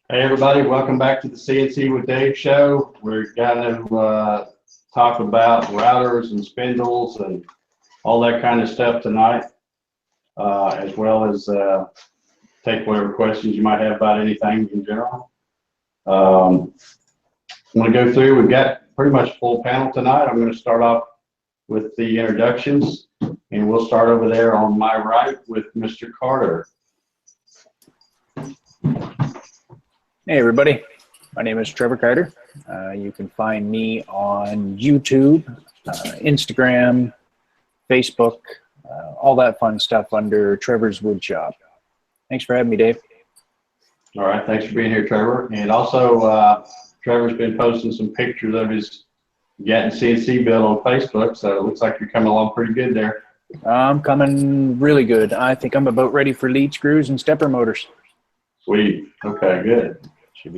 Hey everybody, welcome back to the CNC with Dave show. We're going to talk about routers and spindles and all that kind of stuff tonight, as well as take whatever questions you might have about anything in general. I'm going to go through, we've got pretty much a full panel tonight. I'm going to start off with the introductions, and we'll start over there on my right with Mr. Carter. Hey everybody, my name is Trevor Carter. You can find me on YouTube, Instagram, Facebook, all that fun stuff under Trevor's Woodshop. Thanks for having me, Dave. All right, thanks for being here, Trevor. And also, Trevor's been posting some pictures of his Gatton CNC build on Facebook, so it looks like you're coming along pretty good there. I'm coming really good. I think I'm about ready for lead screws and stepper motors. Sweet. Okay, good.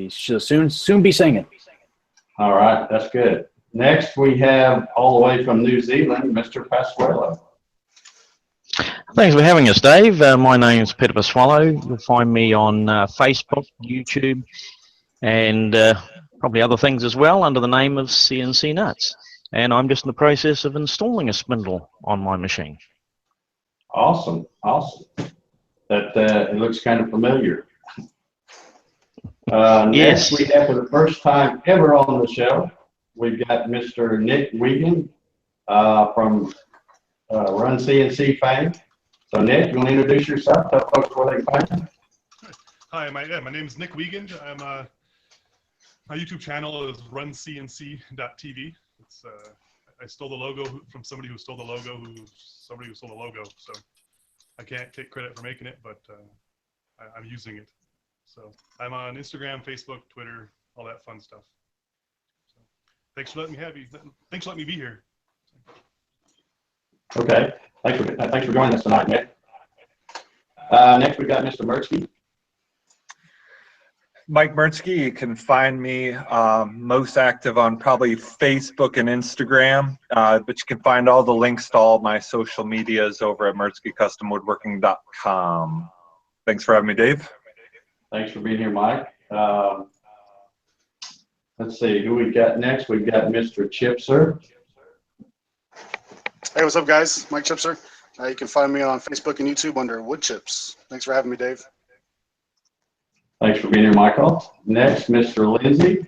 She'll soon be singing. All right, that's good. Next, we have all the way from New Zealand, Mr. Pasquale. Thanks for having us, Dave. My name's Peter Pasquale. You'll find me on Facebook, YouTube, and probably other things as well under the name of CNC Nuts. And I'm just in the process of installing a spindle on my machine. Awesome, awesome. That it looks kind of familiar. Yes. Next, we have for the first time ever on the show, we've got Mr. Nick Wiegand from Run CNC fame. So Nick, you want to introduce yourself? Tell folks where they can find you. Hi, my name is Nick Wiegand. My YouTube channel is runcnc.tv. It's I stole the logo from somebody who stole the logo, so I can't take credit for making it, but I'm using it. So I'm on Instagram, Facebook, Twitter, all that fun stuff. So thanks for letting me have you. Thanks for letting me be here. Okay, thanks for joining us tonight, Nick. Next, we got Mr. Mertzke. Mike Mertzke. You can find me most active on probably Facebook and Instagram, but you can find all the links to all my social medias over at mertzkecustomwoodworking.com. Thanks for having me, Dave. Thanks for being here, Mike. Let's see who we got next. We've got Mr. CNCer. Hey, what's up, guys? Mike CNCer. You can find me on Facebook and YouTube under Wood Chips. Thanks for having me, Dave. Thanks for being here, Michael. Next, Mr. Lindsay.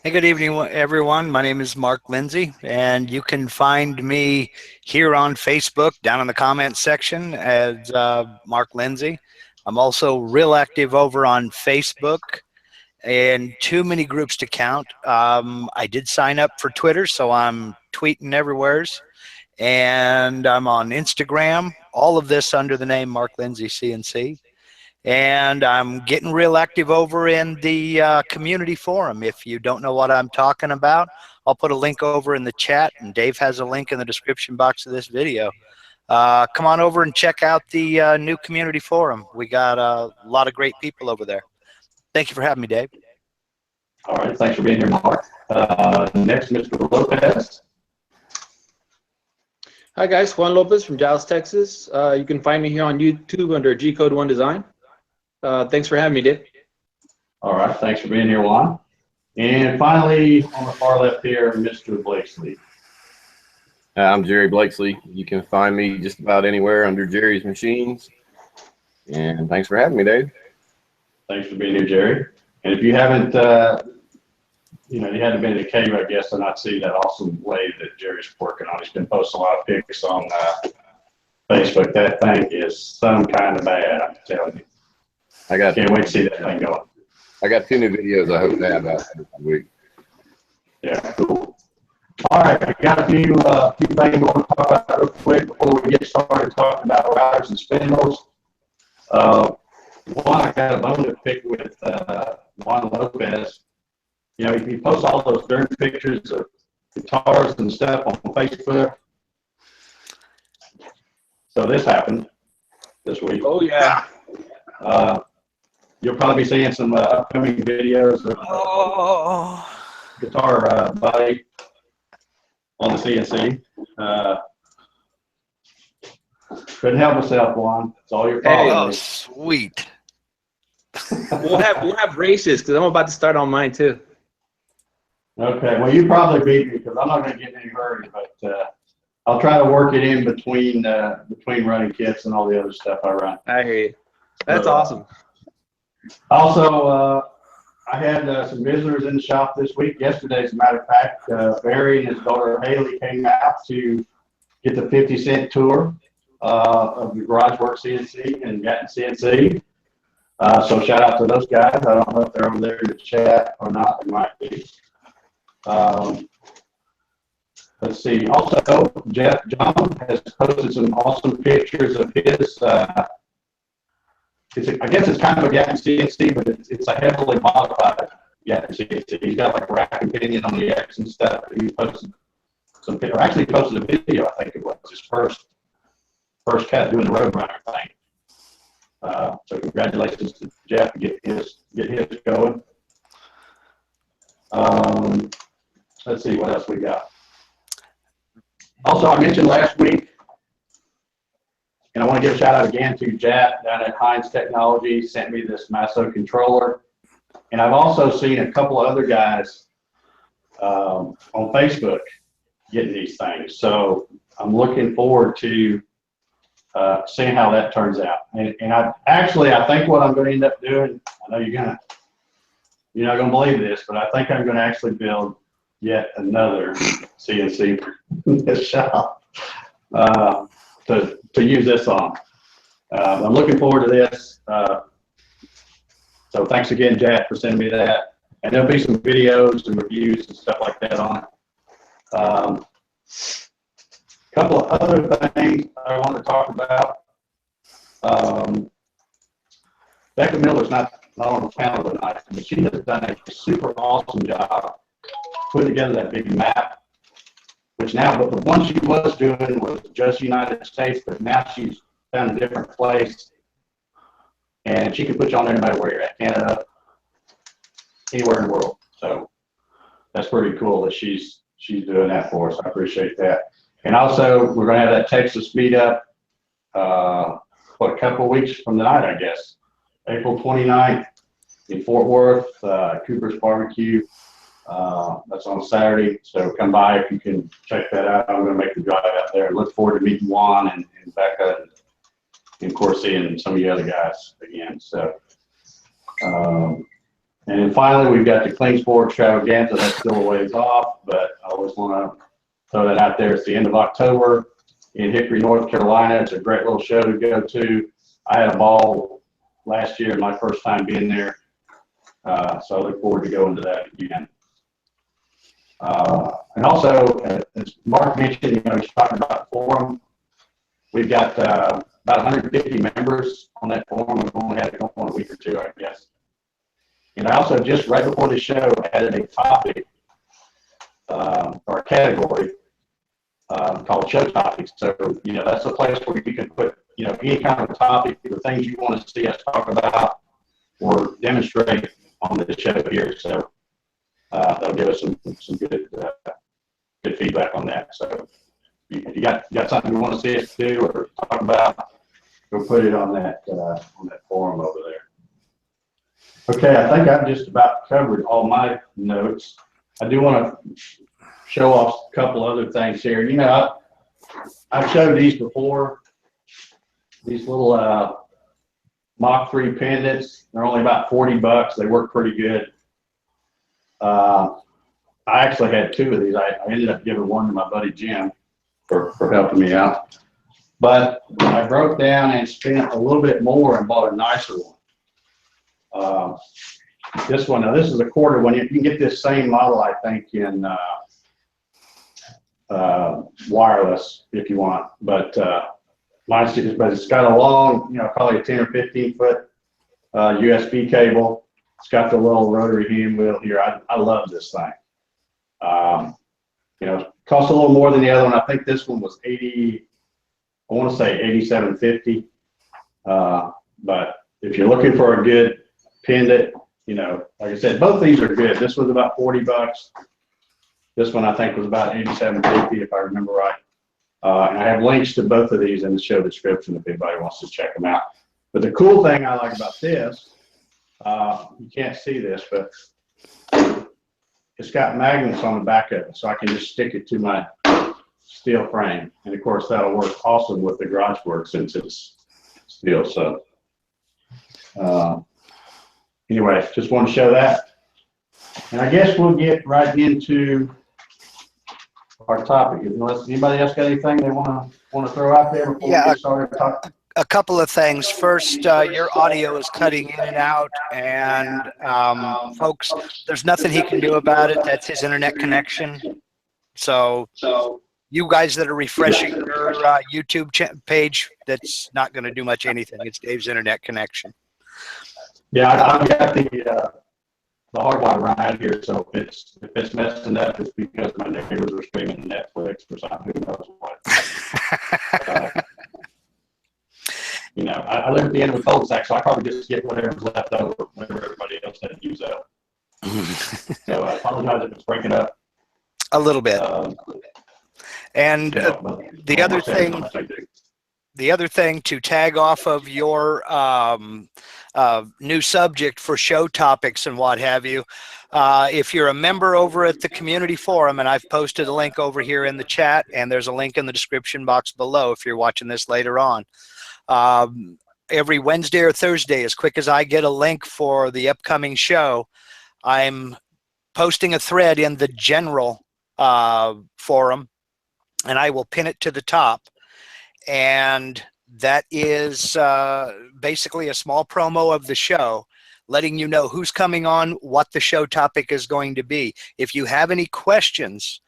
Hey, good evening, everyone. My name is Mark Lindsay, and you can find me here on Facebook down in the comments section as Mark Lindsay. I'm also real active over on Facebook and too many groups to count. I did sign up for Twitter, so I'm tweeting everywhere. And I'm on Instagram, all of this under the name Mark Lindsay CNC. And I'm getting real active over in the community forum. If you don't know what I'm talking about, I'll put a link over in the chat, and Dave has a link in the description box of this video. Come on over and check out the new community forum. We got a lot of great people over there. Thank you for having me, Dave. All right, thanks for being here, Mark. Next, Mr. Lopez. Hi guys, Juan Lopez from Dallas, Texas. You can find me here on YouTube under G-Code 1 Design. Thanks for having me, Dave. All right, thanks for being here, Juan. And finally, on the far left here, Mr. Blakesley. I'm Jerry Blakesley. You can find me just about anywhere under Jerry's Machines. And thanks for having me, Dave. Thanks for being here, Jerry. And if you haven't, you hadn't been in the cave, I guess, to not see that awesome lathe that Jerry's working on. He's been posting a lot of pics on Facebook. That thing is some kind of bad, I'm telling you. Can't wait to see that thing going. I got 2 new videos I hope to have out this week. Yeah, cool. All right, I got a few things I want to talk about real quick before we get started talking about routers and spindles. One, I got a bone to pick with Juan Lopez. You know, he posts all those dirty pictures of guitars and stuff on Facebook. So this happened this week. Oh, yeah. You'll probably be seeing some upcoming videos of guitar body on the CNC. Couldn't help myself, Juan. It's all your fault. Oh, sweet. We'll have races because I'm about to start on mine too. Okay, well, you probably beat me because I'm not going to get in any hurry, but I'll try to work it in between running kits and all the other stuff I run. I hear you. That's awesome. Also, I had some visitors in the shop this week. Yesterday, as a matter of fact, Barry and his daughter Haley came out to get the 50-cent tour of the Garage Work CNC and Gatton CNC. So shout out to those guys. I don't know if they're over there in the chat or not. They might be. Let's see. Also, John has posted some awesome pictures of his. I guess it's kind of a Gatton CNC, but it's a heavily modified Gatton CNC. He's got like a rack and pinion on the X and stuff. He posted some, or actually posted a video. I think it was his first cut doing the Roadrunner thing. So congratulations to Jeff to get his going. Let's see what else we got. Also, I mentioned last week, and I want to give a shout out again to Jack down at Heinz Technology, sent me this Masso controller. And I've also seen a couple of other guys on Facebook getting these things. So I'm looking forward to seeing how that turns out. And I think what I'm going to end up doing, I know you're not going to believe this, but I think I'm going to actually build yet another CNC in this shop to use this on. I'm looking forward to this. So thanks again, Jack, for sending me that. And there'll be some videos and reviews and stuff like that on it. Couple of other things I want to talk about. Becca Miller's not on the panel tonight, but she has done a super awesome job putting together that big map, which now, but the one she was doing was just United States, but now she's found a different place, and she can put you on there no matter where you're at, Canada, anywhere in the world. So that's pretty cool that she's doing that for us. I appreciate that. And also, we're going to have that Texas meetup, a couple of weeks from tonight, I guess. April 29th in Fort Worth, Cooper's Barbecue. That's on Saturday, so come by if you can check that out. I'm going to make the drive out there. Look forward to meeting Juan and Becca and of course seeing some of the other guys again. So, and then finally, we've got the Clean Sport Extravaganza. That's still a ways off, but I always want to throw that out there. It's the end of October in Hickory, North Carolina. It's a great little show to go to. I had a ball last year, my first time being there, so I look forward to going to that again. And also, as Mark mentioned, he's talking about the forum. We've got about 150 members on that forum. We've only had it going on a week or two, I guess. And I also just right before the show added a topic or a category called show topics. So, that's a place where you can put, any kind of topic or things you want to see us talk about or demonstrate on the show here. So that'll give us some good feedback on that. So if you got something you want to see us do or talk about, go put it on that forum over there. Okay, I think I've just about covered all my notes. I do want to show off a couple other things here. I've showed these before. These little Mach 3 pendants. They're only about $40. They work pretty good. I actually had two of these. I ended up giving one to my buddy Jim for helping me out. But I broke down and spent a little bit more and bought a nicer one. This one, now this is a quarter one. You can get this same model, I think, in wireless if you want. But it's got a long, probably a 10 or 15 foot USB cable. It's got the little rotary hand wheel here. I love this thing. Costs a little more than the other one. I think this one was $87.50. But if you're looking for a good pendant, like I said, both these are good. This was about $40. This one I think was about $87.50 if I remember right. And I have links to both of these in the show description if anybody wants to check them out. But the cool thing I like about this, You can't see this, but it's got magnets on the back of it, so I can just stick it to my steel frame. And of course, that'll work awesome with the garage work since it's steel. So anyway, just want to show that. And I guess we'll get right into our topic. Unless anybody else got anything they want to throw out there before we get started talking. A couple of things. First, your audio is cutting in and out, and folks, there's nothing he can do about it. That's his internet connection. So you guys that are refreshing your YouTube page, that's not going to do much anything. It's Dave's internet connection. Yeah, I've got the hardwire right here, so if it's messing up, it's because my neighbors are streaming Netflix or something. Who knows what? You know, I live at the end of the cul-de-sac, so I probably just get whatever's left over whenever everybody else doesn't use up. So I apologize if it's breaking up. A little bit. And the other thing to tag off of your new subject for show topics and what have you, if you're a member over at the community forum, and I've posted a link over here in the chat, and there's a link in the description box below if you're watching this later on. Every Wednesday or Thursday, as quick as I get a link for the upcoming show, I'm posting a thread in the general forum, and I will pin it to the top. And that is basically a small promo of the show, letting you know who's coming on, what the show topic is going to be. If you have any questions,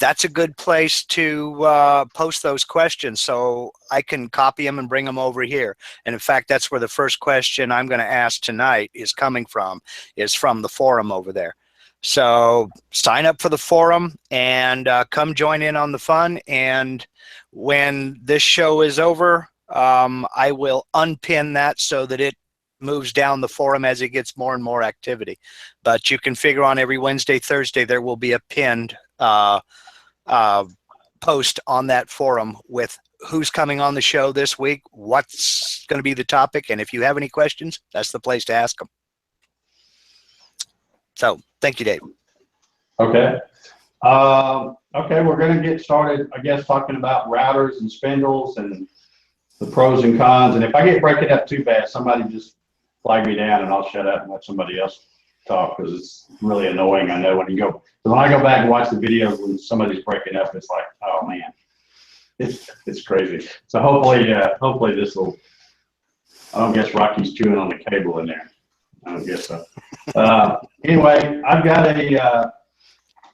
that's a good place to post those questions so I can copy them and bring them over here. And in fact, that's where the first question I'm going to ask tonight is coming from, is from the forum over there. So sign up for the forum and come join in on the fun. And when this show is over, I will unpin that so that it moves down the forum as it gets more and more activity. But you can figure on every Wednesday, Thursday, there will be a pinned post on that forum with who's coming on the show this week, what's going to be the topic, and if you have any questions, that's the place to ask them. So thank you, Dave. Okay. Okay, we're going to get started, I guess, talking about routers and spindles and the pros and cons. And if I get breaking up too bad, somebody just flag me down and I'll shut up and let somebody else talk, because it's really annoying. I know when I go back and watch the videos when somebody's breaking up, it's like, oh man, it's crazy. So hopefully this will. I don't guess Rocky's chewing on the cable in there. I don't guess so. Anyway, I've got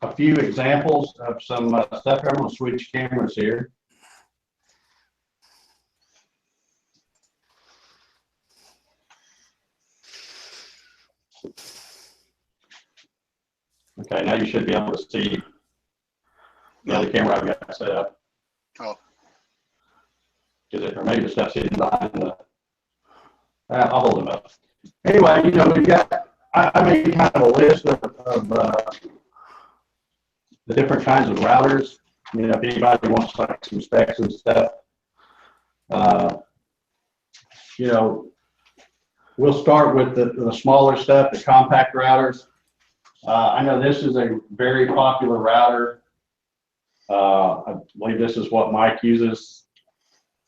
a few examples of some stuff. I'm going to switch cameras here. Okay, now you should be able to see the other camera I've got set up. Oh. Or maybe the stuff's hidden behind the. I'll hold them up. Anyway, you know, we've got. I made kind of a list of the different kinds of routers. You know, if anybody wants like some specs and stuff, you know, we'll start with the smaller stuff, the compact routers. I know this is a very popular router. I believe this is what Mike uses.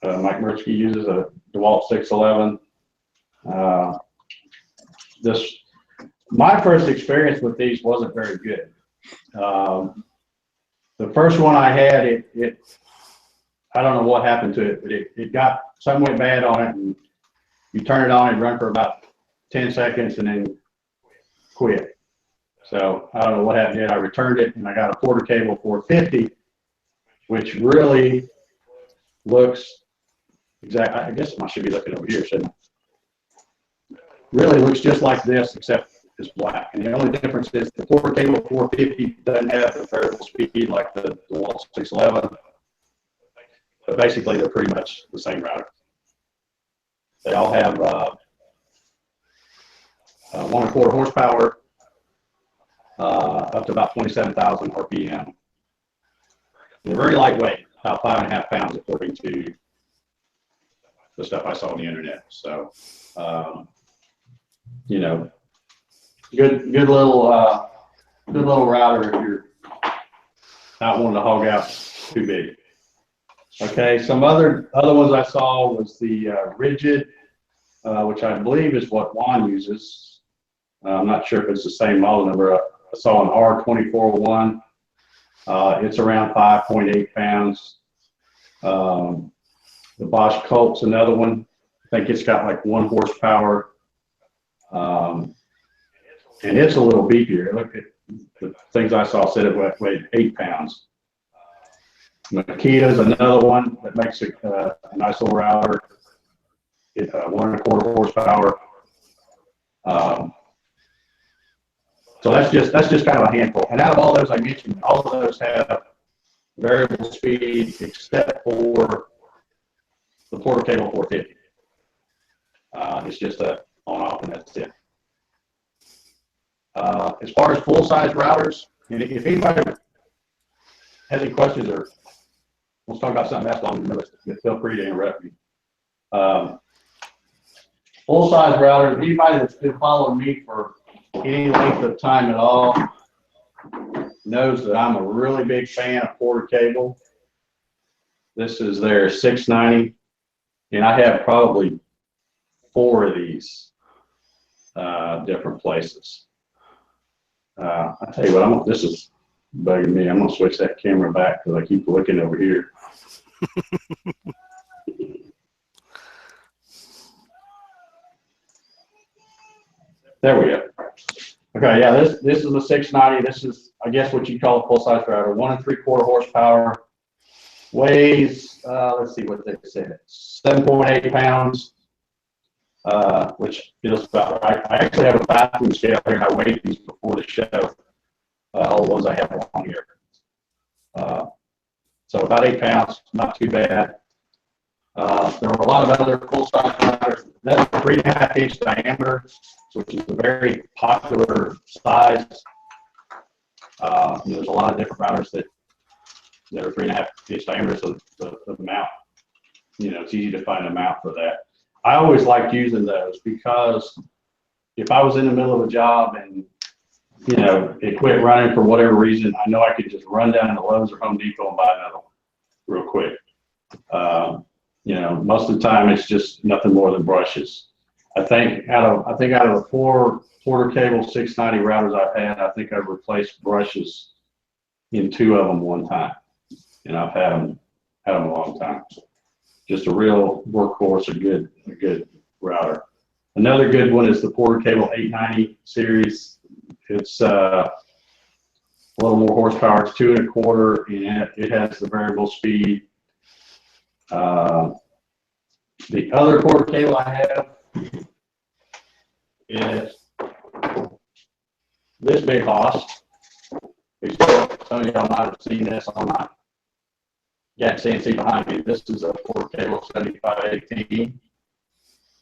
Mike Murchke uses a DeWalt 611. My first experience with these wasn't very good. The first one I had, I don't know what happened to it, but it got somewhat bad on it, and you turn it on and run for about 10 seconds and then quit. So I don't know what happened yet. I returned it and I got a Porter Cable 450, which really looks exact. I guess I should be looking over here, shouldn't I? Really looks just like this, except it's black. And the only difference is the Porter Cable 450 doesn't have the variable speed like the DeWalt 611. But basically, they're pretty much the same router. They all have 1 1/4 horsepower, up to about 27,000 RPM. They're very lightweight, about 5.5 pounds according to the stuff I saw on the internet. So you know, good little router if you're not wanting to hog out too big. Okay, some other ones I saw was the rigid, which I believe is what Juan uses. I'm not sure if it's the same model number. I saw an R241. It's around 5.8 pounds. The Bosch Colt's another one. I think it's got like 1 horsepower. And it's a little beefier. Look at the things I saw said it weighed 8 pounds. Makita's another one that makes a nice little router. It's 1 1/4 horsepower. So that's just kind of a handful. And out of all those I mentioned, all of those have variable speed except for the Porter Cable 450. It's just a on-off and that's it. As far as full-size routers, and if anybody has any questions or wants to talk about something that's long, feel free to interrupt me. Full-size routers, anybody that's been following me for any length of time at all knows that I'm a really big fan of Porter Cable. This is their 690, and I have probably 4 of these different places. I tell you what, this is bugging me. I'm gonna switch that camera back because I keep looking over here. There we go. Okay, yeah, this is a 690. This is, I guess, what you call a full-size router. 1 3/4 horsepower. Weighs, let's see what they said, 7.8 pounds, which feels about right. I actually have a bathroom scale here, and I weighed these before the show. All the ones I have on here. So about 8 pounds, not too bad. There were a lot of other full-size routers. That's 3.5 inch diameter, which is a very popular size. There's a lot of different routers that are 3.5 inch diameter, so the mount, it's easy to find a mount for that. I always liked using those because if I was in the middle of a job and it quit running for whatever reason, I know I could just run down to Lowe's or Home Depot and buy another one real quick. Most of the time it's just nothing more than brushes. I think out of the 4 Porter Cable 690 routers I've had, I think I've replaced brushes in 2 of them one time, and I've had them a long time. Just a real workhorse, a good router. Another good one is the Porter Cable 890 series. It's a little more horsepower. It's 2 1/4, and it has the variable speed. The other Porter Cable I have is this big hoss. Some of y'all might have seen this on my Gatton CNC behind me. This is a Porter Cable 7518.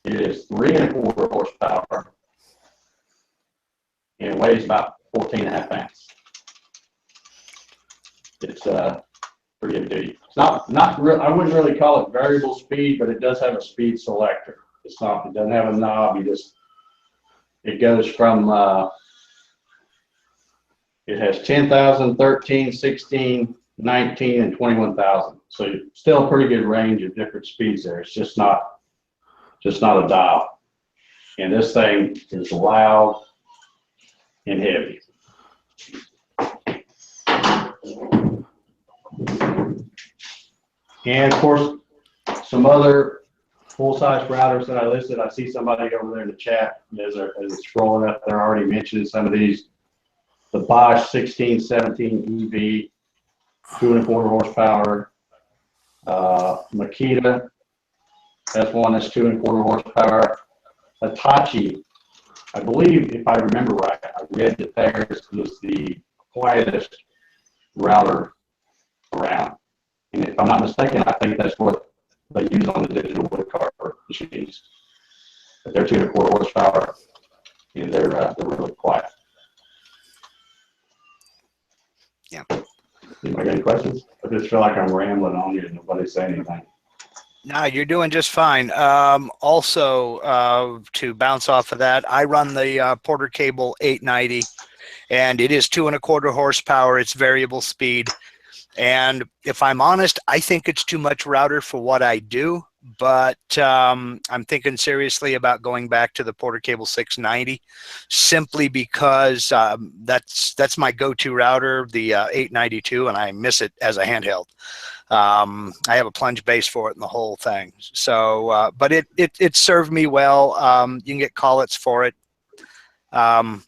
It is 3 1/4 horsepower and weighs about 14.5 pounds. It's pretty heavy duty. It's not real. I wouldn't really call it variable speed, but it does have a speed selector. It doesn't have a knob. It goes from it has 10,000, 13, 16, 19, and 21,000. So still a pretty good range of different speeds there. It's just not a dial. And this thing is loud and heavy. And of course, some other full-size routers that I listed. I see somebody over there in the chat as it's scrolling up. They're already mentioning some of these. The Bosch 1617 EV, 2 1/4 horsepower. Makita, that's one that's 2 1/4 horsepower. Hitachi, I believe, if I remember right, I read that theirs was the quietest router around. And if I'm not mistaken, I think that's what they use on the digital wood carver machines. But they're 2 1/4 horsepower, and they're really quiet. Yeah. Anybody got any questions? I just feel like I'm rambling on you and nobody's saying anything. No, you're doing just fine. Also, to bounce off of that, I run the Porter Cable 890, and it is 2¼ horsepower. It's variable speed. And if I'm honest, I think it's too much router for what I do, but I'm thinking seriously about going back to the Porter Cable 690, simply because that's my go-to router, the 892, and I miss it as a handheld. I have a plunge base for it and the whole thing. So, but it served me well. You can get collets for it, and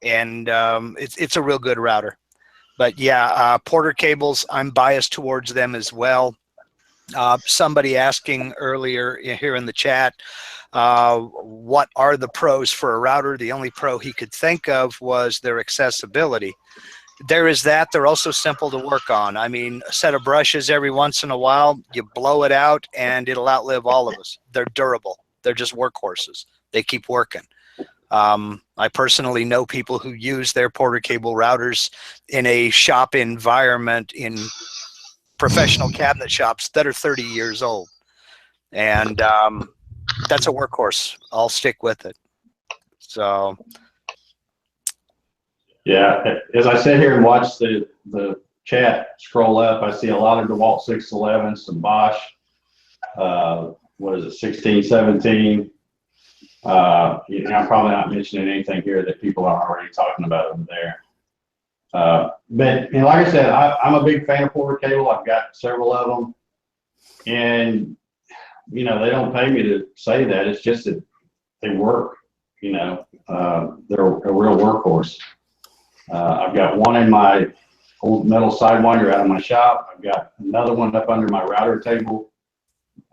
it's a real good router. But yeah, Porter cables, I'm biased towards them as well. Somebody asking earlier here in the chat, what are the pros for a router? The only pro he could think of was their accessibility. There is that. They're also simple to work on. I mean, a set of brushes every once in a while, you blow it out and it'll outlive all of us. They're durable. They're just workhorses. They keep working. I personally know people who use their Porter cable routers in a shop environment in professional cabinet shops that are 30 years old. And that's a workhorse. I'll stick with it. So. Yeah, as I sit here and watch the chat scroll up, I see a lot of DeWalt 611, some Bosch, what is it, 1617. I'm probably not mentioning anything here that people are already talking about over there. But like I said, I'm a big fan of Porter cable. I've got several of them, and they don't pay me to say that. It's just that they work. They're a real workhorse. I've got one in my old metal sidewinder out of my shop. I've got another one up under my router table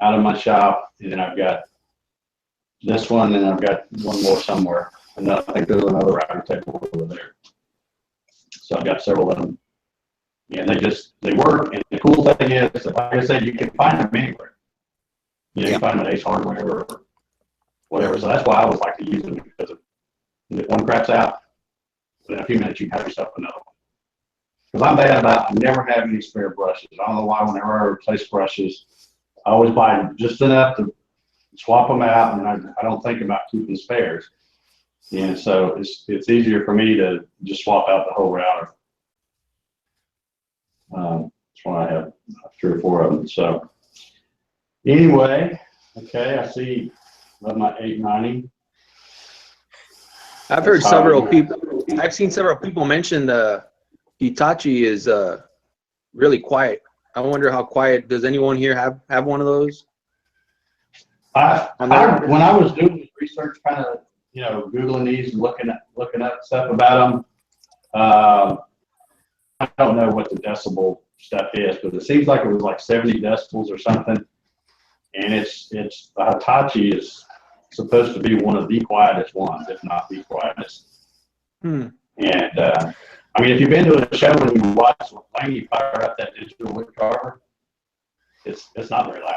out of my shop, and then I've got this one, and I've got one more somewhere. And I think there's another router table over there. So I've got several of them. And they work. And the cool thing is, like I said, you can find them anywhere. You can find them at Ace Hardware or whatever. So that's why I always like to use them, because if one craps out, within a few minutes you can have yourself another one. Because I'm bad about, I never have any spare brushes. I don't know why whenever I replace brushes, I always buy just enough to swap them out, and I don't think about keeping spares. And so it's easier for me to just swap out the whole router. That's why I have 3 or 4 of them. So anyway, okay, I see my 890. I've heard several people. I've seen several people mention the Hitachi is really quiet. I wonder how quiet. Does anyone here have one of those? When I was doing this research, kind of Googling these and looking up stuff about them, I don't know what the decibel stuff is, but it seems like it was like 70 decibels or something. And it's Hitachi is supposed to be one of the quietest ones, if not the quietest. And I mean, if you've been to a show and you watch Laney fire up that digital wood carver, it's not very loud.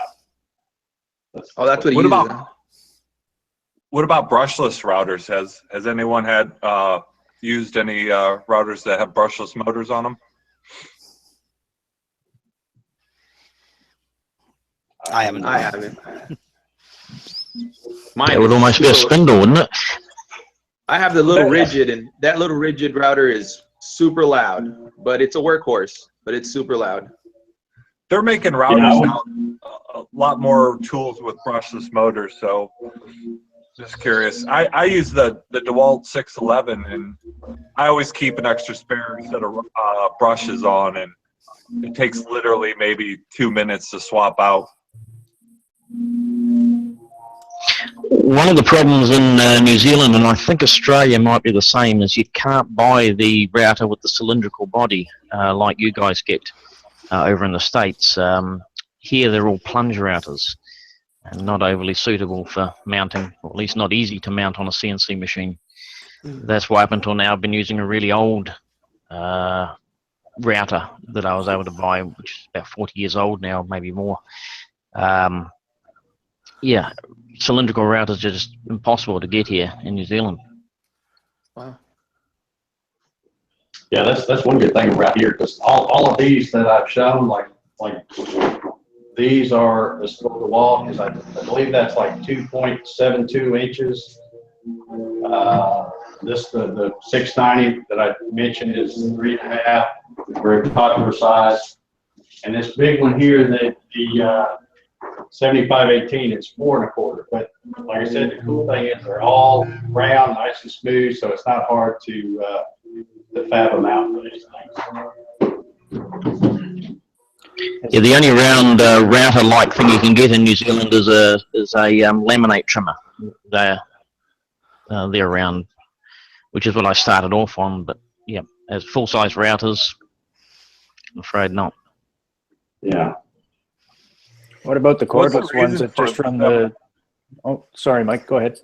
That's what he uses. What about brushless routers? Has anyone had used any routers that have brushless motors on them? I haven't. It would almost be a spindle, wouldn't it? I have the little rigid, and that little rigid router is super loud, but it's a workhorse, but it's super loud. They're making routers now, a lot more tools with brushless motors, so just curious. I use the DeWalt 611, and I always keep an extra spare set of brushes on, and it takes literally maybe 2 minutes to swap out. One of the problems in New Zealand, and I think Australia might be the same, is you can't buy the router with the cylindrical body like you guys get over in the States. Here they're all plunge routers and not overly suitable for mounting, or at least not easy to mount on a CNC machine. That's why up until now I've been using a really old router that I was able to buy, which is about 40 years old now, maybe more. Yeah, cylindrical routers are just impossible to get here in New Zealand. Wow. Yeah, that's one good thing about here, because all of these that I've shown, like these are the slope of the wall, because I believe that's like 2.72 inches. The 690 that I mentioned is 3.5, very popular size. And this big one here, the 7518, it's 4.25. But like I said, the cool thing is they're all round, nice and smooth, so it's not hard to fab them out for these things. Yeah, the only round router-like thing you can get in New Zealand is a laminate trimmer. They're around, which is what I started off on. But yeah, as full-size routers, I'm afraid not. Yeah. What about the What's the cordless ones reason that just for run the? Oh, sorry, Mike. Go ahead.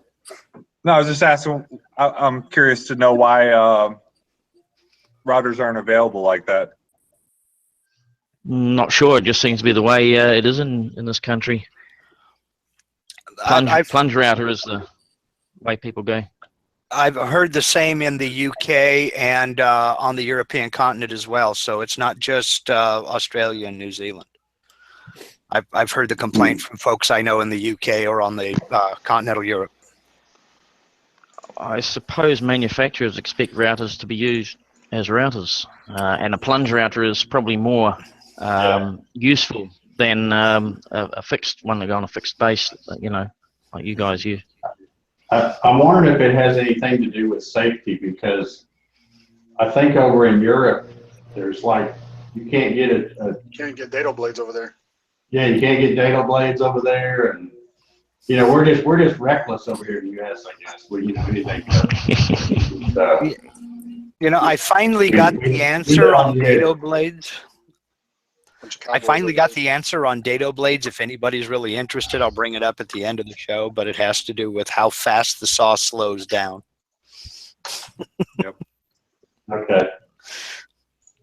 No, I was just asking. I'm curious to know why routers aren't available like that. Not sure. It just seems to be the way it is in this country. Plunge router is the way people go. I've heard the same in the UK and on the European continent as well. So it's not just Australia and New Zealand. I've heard the complaint from folks I know in the UK or on the continental Europe. I suppose manufacturers expect routers to be used as routers, and a plunge router is probably more useful than a fixed one that go on a fixed base, like you guys use. I'm wondering if it has anything to do with safety, because I think over in Europe, there's like, you can't get Can't get dado blades over there. Yeah, you can't get dado blades over there, and we're just reckless over here in the U.S. I guess. Anything goes. So, I finally got the answer on dado blades. I finally got the answer on dado blades. If anybody's really interested, I'll bring it up at the end of the show, but it has to do with how fast the saw slows down. Yep. Okay.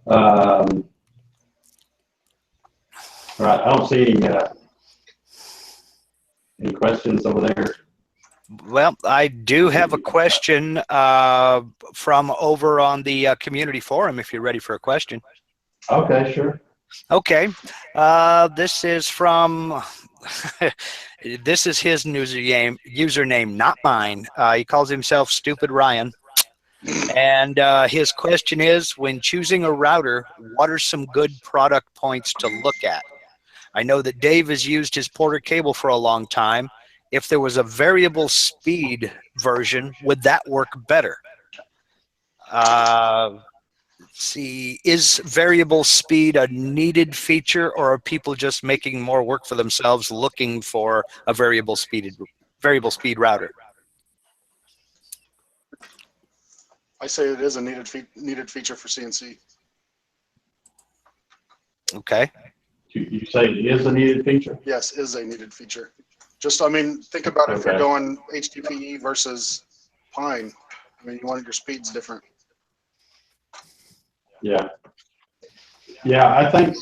All right. I don't see any questions over there. Well, I do have a question from over on the community forum, if you're ready for a question. Okay, sure. Okay. This is from, this is his username, not mine. He calls himself Stupid Ryan. And his question is, when choosing a router, what are some good product points to look at? I know that Dave has used his Porter cable for a long time. If there was a variable speed version, would that work better? Let's see, is variable speed a needed feature, or are people just making more work for themselves looking for a variable speed router? I say it is a needed feature for CNC. Okay. You say it is a needed feature? Yes, is a needed feature. Just, think about if you're going HDPE versus Pine. You want your speeds different. Yeah. Yeah, I think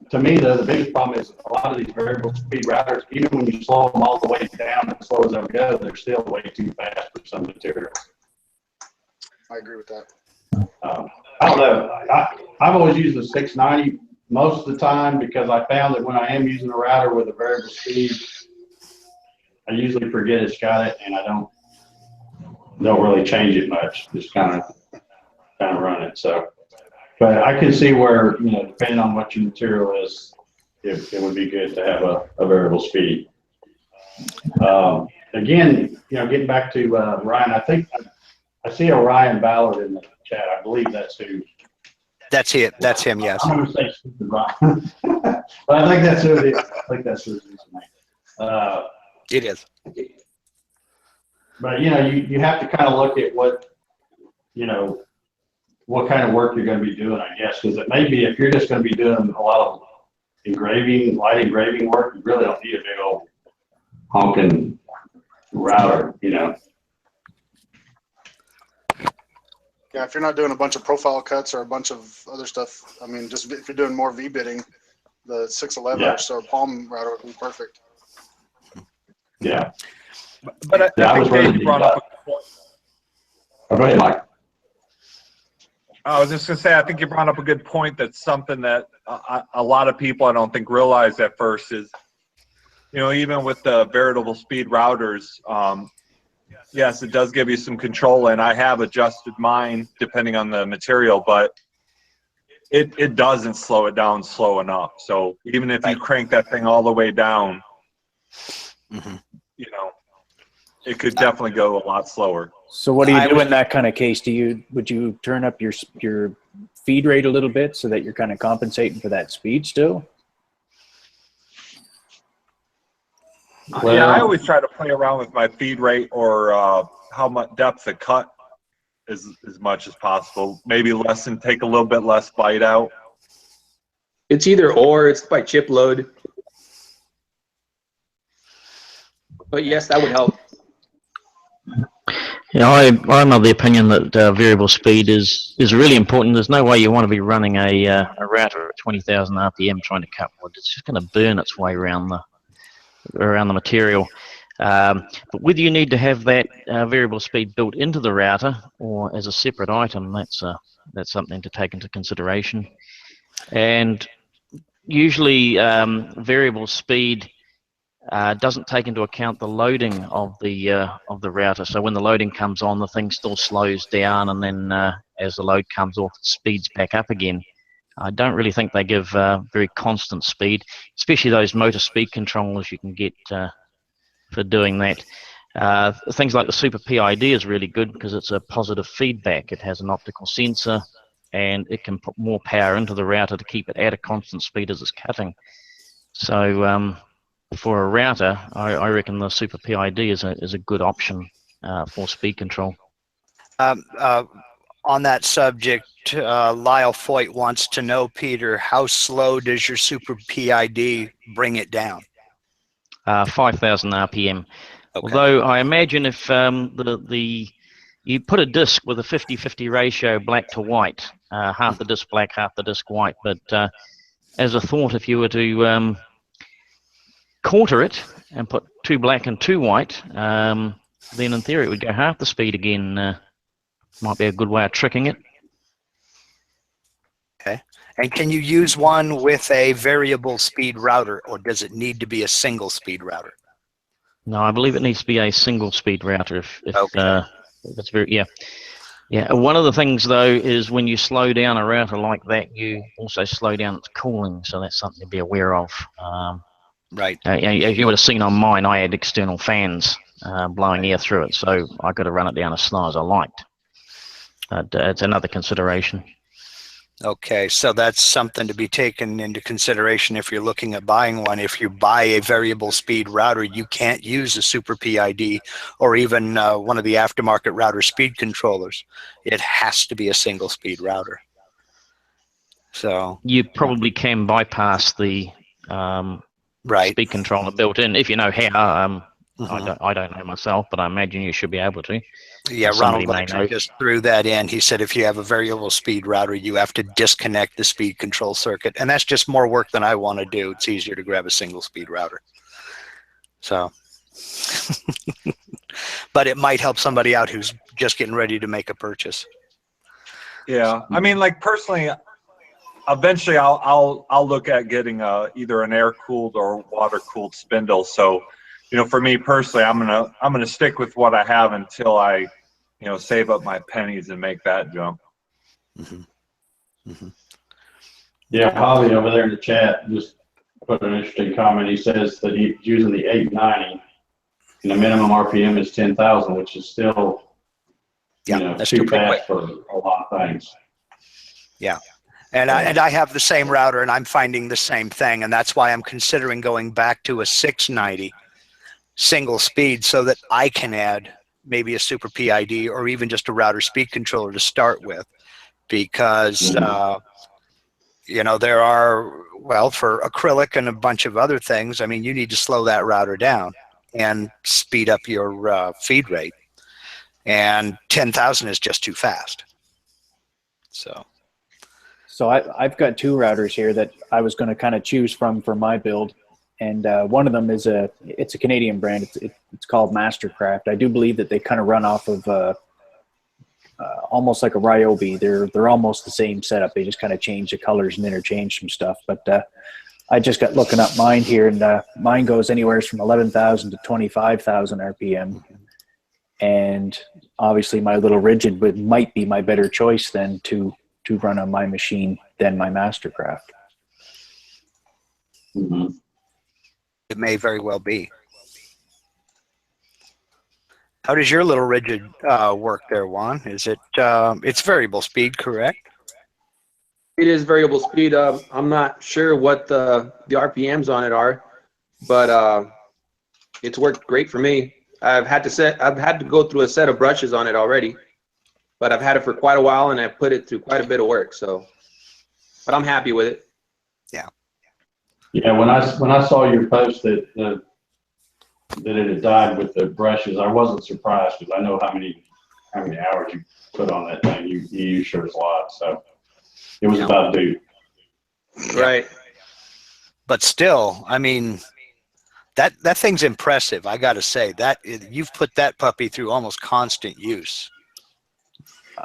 to me the biggest problem is a lot of these variable speed routers, even when you slow them all the way down as slow as they'll go, they're still way too fast for some materials. I agree with that. I don't know. I've always used the 690 most of the time, because I found that when I am using a router with a variable speed, I usually forget it's got it, and I don't really change it much. Just kind of run it. So, but I can see where, depending on what your material is, it would be good to have a variable speed. Again, getting back to Ryan, I think I see Orion Ballard in the chat. I believe that's who. That's it. That's him. Yes. I'm going to say Stupid Ryan, but I think that's who it is. I think that's his name. It is. But you have to kind of look at what kind of work you're going to be doing, I guess, because it may be, if you're just going to be doing a lot of light engraving work, you really don't need a big old honking router, Yeah, if you're not doing a bunch of profile cuts or a bunch of other stuff, just if you're doing more V-bitting, the 611 or so palm router would be perfect. Yeah. But I think Dave brought up a point. Go ahead, Mike. I was just gonna say, I think you brought up a good point. That's something that a lot of people I don't think realize at first is, even with the variable speed routers, yes, it does give you some control, and I have adjusted mine depending on the material, but it doesn't slow it down slow enough. So even if you crank that thing all the way down, it could definitely go a lot slower. So what do you do in that kind of case? Would you turn up your feed rate a little bit so that you're kind of compensating for that speed still? Yeah, I always try to play around with my feed rate or how much depth of cut as much as possible. Maybe take a little bit less bite out. It's either or. It's by chip load. But yes, that would help. Yeah, I'm of the opinion that variable speed is really important. There's no way you want to be running a router at 20,000 RPM trying to cut wood. It's just going to burn its way around the material. But whether you need to have that variable speed built into the router or as a separate item, that's something to take into consideration. And usually variable speed doesn't take into account the loading of the router. So when the loading comes on, the thing still slows down, and then as the load comes off, it speeds back up again. I don't really think they give very constant speed, especially those motor speed controllers you can get for doing that. Things like the Super PID is really good because it's a positive feedback. It has an optical sensor, and it can put more power into the router to keep it at a constant speed as it's cutting. So for a router, I reckon the Super PID is a good option for speed control. On that subject, Lyle Foyt wants to know, Peter, how slow does your Super PID bring it down? 5,000 RPM. Okay. Although I imagine if you put a disc with a 50-50 ratio black to white, half the disc black, half the disc white, but as a thought, if you were to quarter it and put 2 black and 2 white, then in theory it would go half the speed again. Might be a good way of tricking it. Okay. And can you use one with a variable speed router, or does it need to be a single speed router? No, I believe it needs to be a single speed router. If it's very yeah. One of the things though is when you slow down a router like that, you also slow down its cooling, so that's something to be aware of. Right. As you would have seen on mine, I had external fans blowing air through it, so I could have run it down as slow as I liked. It's another consideration. Okay, so that's something to be taken into consideration if you're looking at buying one. If you buy a variable speed router, you can't use a Super PID or even one of the aftermarket router speed controllers. It has to be a single speed router. So you probably can bypass the speed controller built in if you know how. I don't know myself, but I imagine you should be able to. Yeah, Ronald Gantry just threw that in. He said if you have a variable speed router, you have to disconnect the speed control circuit, and that's just more work than I want to do. It's easier to grab a single speed router. So, but it might help somebody out who's just getting ready to make a purchase. Yeah, I mean, like personally, eventually I'll look at getting either an air cooled or water cooled spindle. So. For me personally, I'm gonna stick with what I have until I, save up my pennies and make that jump. Yeah, Javi over there in the chat just put an interesting comment. He says that he's using the 890, and the minimum RPM is 10,000, which is still, that's too quick fast for a lot of things. Yeah. And I have the same router, and I'm finding the same thing, and that's why I'm considering going back to a 690. Single speed so that I can add maybe a Super PID or even just a router speed controller to start with, because there are, well, for acrylic and a bunch of other things, I mean, you need to slow that router down and speed up your feed rate, and 10,000 is just too fast. So I've got 2 routers here that I was going to kind of choose from for my build. And one of them is it's a Canadian brand. It's called Mastercraft. I do believe that they kind of run off of almost like a Ryobi. They're almost the same setup. They just kind of change the colors and interchange some stuff. But I just got looking up mine here, and mine goes anywhere from 11,000 to 25,000 RPM. And obviously my little rigid might be my better choice then to run on my machine than my Mastercraft. Mm-hmm. It may very well be. How does your little rigid work there, Juan? Is it it's variable speed, correct? It is variable speed. I'm not sure what the RPMs on it are, but it's worked great for me. I've had to go through a set of brushes on it already, but I've had it for quite a while, and I've put it through quite a bit of work. So, but I'm happy with it. Yeah. Yeah. When I saw your post that it had died with the brushes, I wasn't surprised because I know how many hours you put on that thing. You use sure a lot, so it was about due. Right. But still, I mean, that thing's impressive. I got to say that you've put that puppy through almost constant use.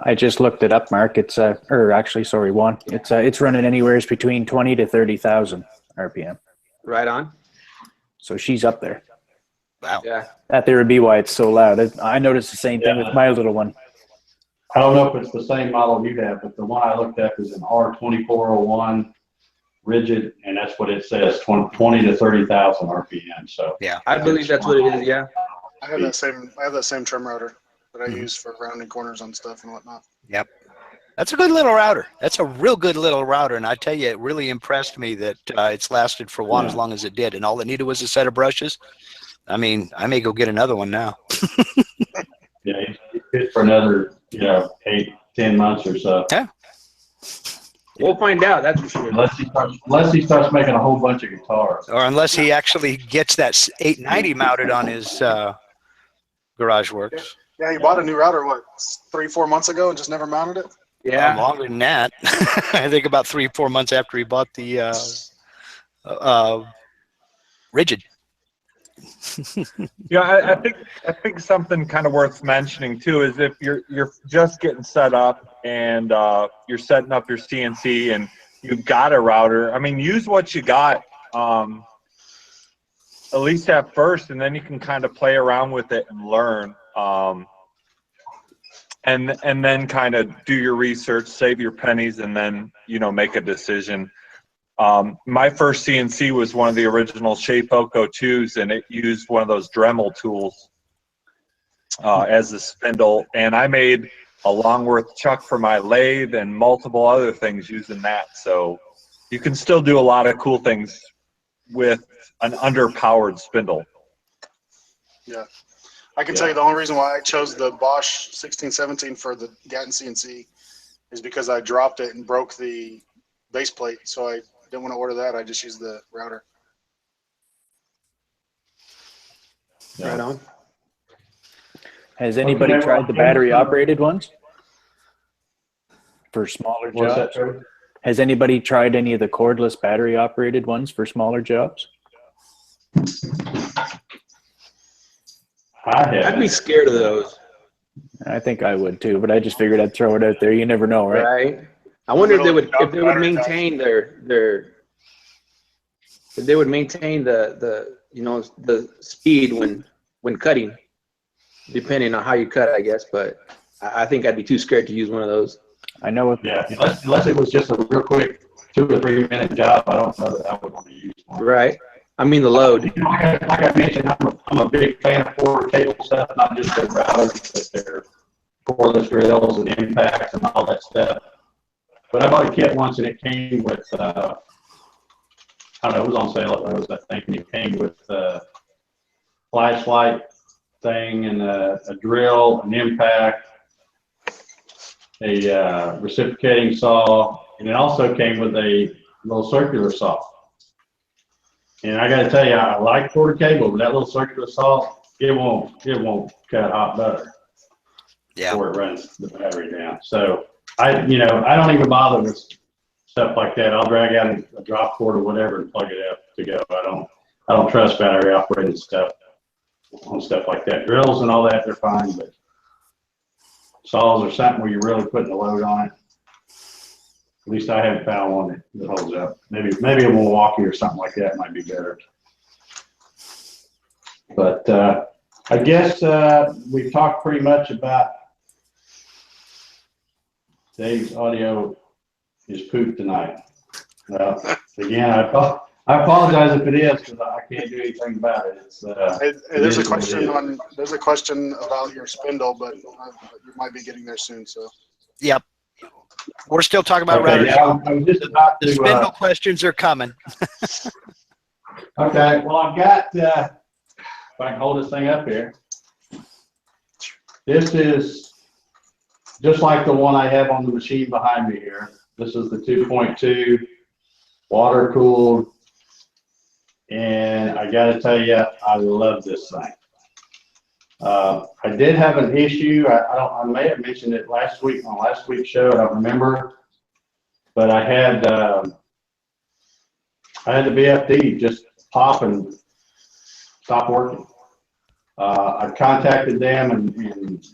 I just looked it up, Mark. It's or actually, sorry, Juan. It's running anywhere between 20 to 30,000 RPM. Right on. So she's up there. Wow. Yeah. That there would be why it's so loud. I noticed the same thing with my little one. I don't know if it's the same model you have, but the one I looked at is an R2401 rigid, and that's what it says, 20 to 30,000 RPM. So yeah, I believe that's what it is. Yeah. I have that same trim router that I use for rounding corners on stuff and whatnot. Yep. That's a good little router. That's a real good little router, and I tell you, it really impressed me that it's lasted for Juan as long as it did, and all it needed was a set of brushes. I mean, I may go get another one now. yeah, it's good for another 8-10 months or so. Yeah. We'll find out. That's for sure. Unless he starts making a whole bunch of guitars, Or unless he actually gets that 890 mounted on his Garage Works. Yeah, you bought a new router, what, 3-4 months ago and just never mounted it? Yeah. Longer than that. I think about 3-4 months after he bought the rigid. Yeah, I think something kind of worth mentioning too is if you're just getting set up and you're setting up your CNC and you've got a router. I mean, use what you got. At least at first, and then you can kind of play around with it and learn. And then kind of do your research, save your pennies, and then make a decision. My first CNC was one of the original Shapeoko 2s, and it used one of those Dremel tools as the spindle. And I made a Longworth chuck for my lathe and multiple other things using that. So you can still do a lot of cool things with an underpowered spindle. Yeah. I can tell you the only reason why I chose the Bosch 1617 for the Gatton CNC is because I dropped it and broke the base plate. So I didn't want to order that. I just used the router. Yeah. Right on. Has anybody tried the battery operated ones for smaller What's jobs? that, Trevor? Has anybody tried any of the cordless battery operated ones for smaller jobs? I'd be scared of those. I think I would too, but I just figured I'd throw it out there. You never know, right? Right. I wonder if they would maintain the speed when cutting, depending on how you cut, I guess. But I think I'd be too scared to use one of those. I know it. Yeah, unless it was just a real quick 2 or 3 minute job, I don't know that I would want to use one. Right. I mean the load. Like I mentioned, I'm a big fan of forward cable stuff, not just their routers, but their cordless drills and impacts and all that stuff. But I bought a kit once and it came with, I don't know, it was on sale at Lowe's, I think, and it came with a flashlight thing and a drill, an impact, a reciprocating saw, and it also came with a little circular saw. And I got to tell you, I like quarter cable, but that little circular saw, it won't cut hot butter before it runs the battery down. So I don't even bother with stuff like that. I'll drag out a drop cord or whatever and plug it up to go. I don't trust battery operated stuff on stuff like that. Drills and all that, they're fine, but saws or something where you're really putting a load on it. At least I haven't found one that holds up. Maybe a Milwaukee or something like that might be better. But I guess we've talked pretty much about Dave's audio is poop tonight. Again, I apologize if it is because I can't do anything about it. It's there's a question about your spindle, but you might be getting there soon. So. Yep. We're still talking about okay, routers. yeah, I was just about to, the spindle questions are coming. Okay, well, I've got, if I can hold this thing up here. This is just like the one I have on the machine behind me here. This is the 2.2 water cooled. And I got to tell you, I love this thing. I did have an issue. I may have mentioned it last week on last week's show. I don't remember, but I had the VFD just pop and stop working. I contacted them, and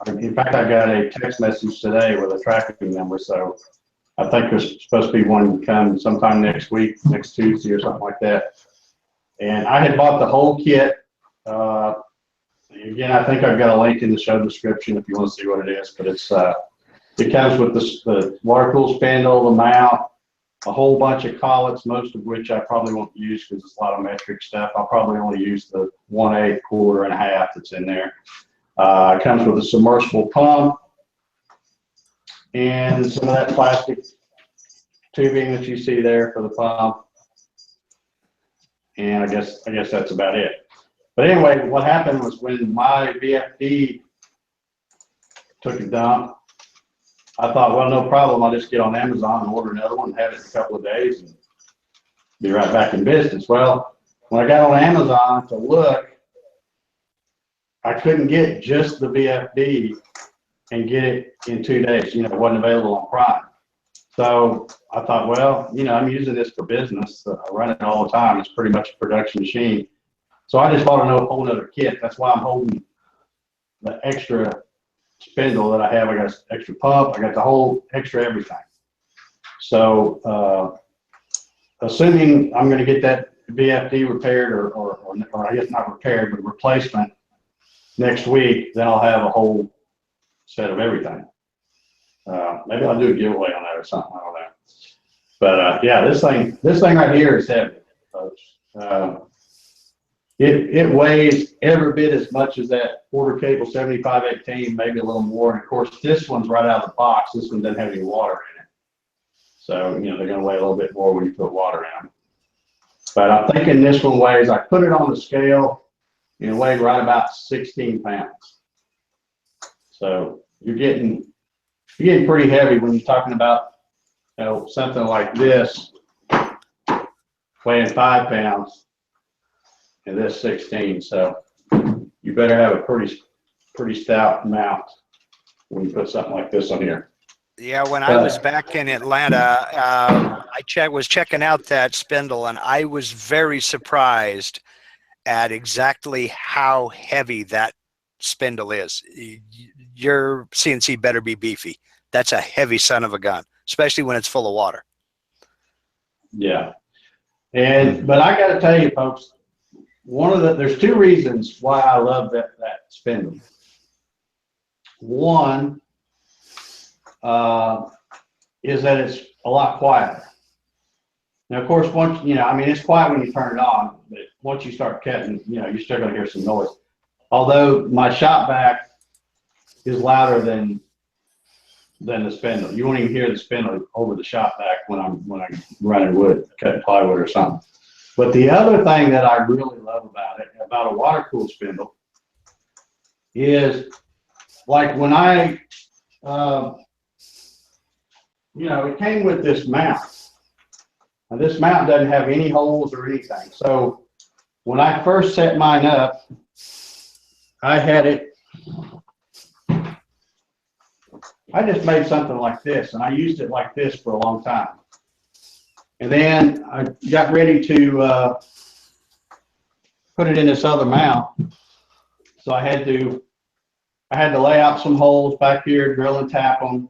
in fact, I got a text message today with a tracking number. So I think there's supposed to be one come sometime next week, next Tuesday or something like that. And I had bought the whole kit. Again, I think I've got a link in the show description if you want to see what it is. But it's it comes with the water cooled spindle, the mount, a whole bunch of collets, most of which I probably won't use because it's a lot of metric stuff. I'll probably only use the 1/8, quarter, and a half that's in there. It comes with a submersible pump and some of that plastic tubing that you see there for the pump. And I guess that's about it. But anyway, what happened was when my VFD took a dump, I thought, well, no problem. I'll just get on Amazon and order another one and have it in a couple of days and be right back in business. Well, when I got on Amazon to look, I couldn't get just the VFD and get it in 2 days. You know, it wasn't available on Prime. So I thought, well, you know, I'm using this for business. I run it all the time. It's pretty much a production machine. So I just bought a whole other kit. That's why I'm holding the extra spindle that I have. I got an extra pump. I got the whole extra everything. So assuming I'm going to get that VFD repaired or I guess not repaired, but replacement next week, then I'll have a whole set of everything. Maybe I'll do a giveaway on that or something. I don't know. But yeah, this thing right here is heavy, folks. It weighs every bit as much as that quarter cable 7518, maybe a little more. And of course, this one's right out of the box. This one doesn't have any water in it. So, you know, they're going to weigh a little bit more when you put water in them. But I'm thinking this one weighs, I put it on the scale, and it weighed right about 16 pounds. So you're getting pretty heavy when you're talking about, you know, something like this weighing 5 pounds. And this 16, so you better have a pretty stout mount when you put something like this on here. Yeah, when I was back in Atlanta, I was checking out that spindle, and I was very surprised at exactly how heavy that spindle is. Your CNC better be beefy. That's a heavy son of a gun, especially when it's full of water. Yeah, but I got to tell you, folks. There's two reasons why I love that spindle. One is that it's a lot quieter. Now, of course, once, you know, I mean, it's quiet when you turn it on, but once you start cutting, you know, you're still going to hear some noise. Although my shop vac is louder than the spindle. You won't even hear the spindle over the shop vac when I'm running wood, cutting plywood or something. But the other thing that I really love about it, about a water cooled spindle, is like when I, you know, it came with this mount. Now this mount doesn't have any holes or anything. So when I first set mine up, I just made something like this, and I used it like this for a long time. And then I got ready to put it in this other mount. So I had to I had to lay out some holes back here, drill and tap them.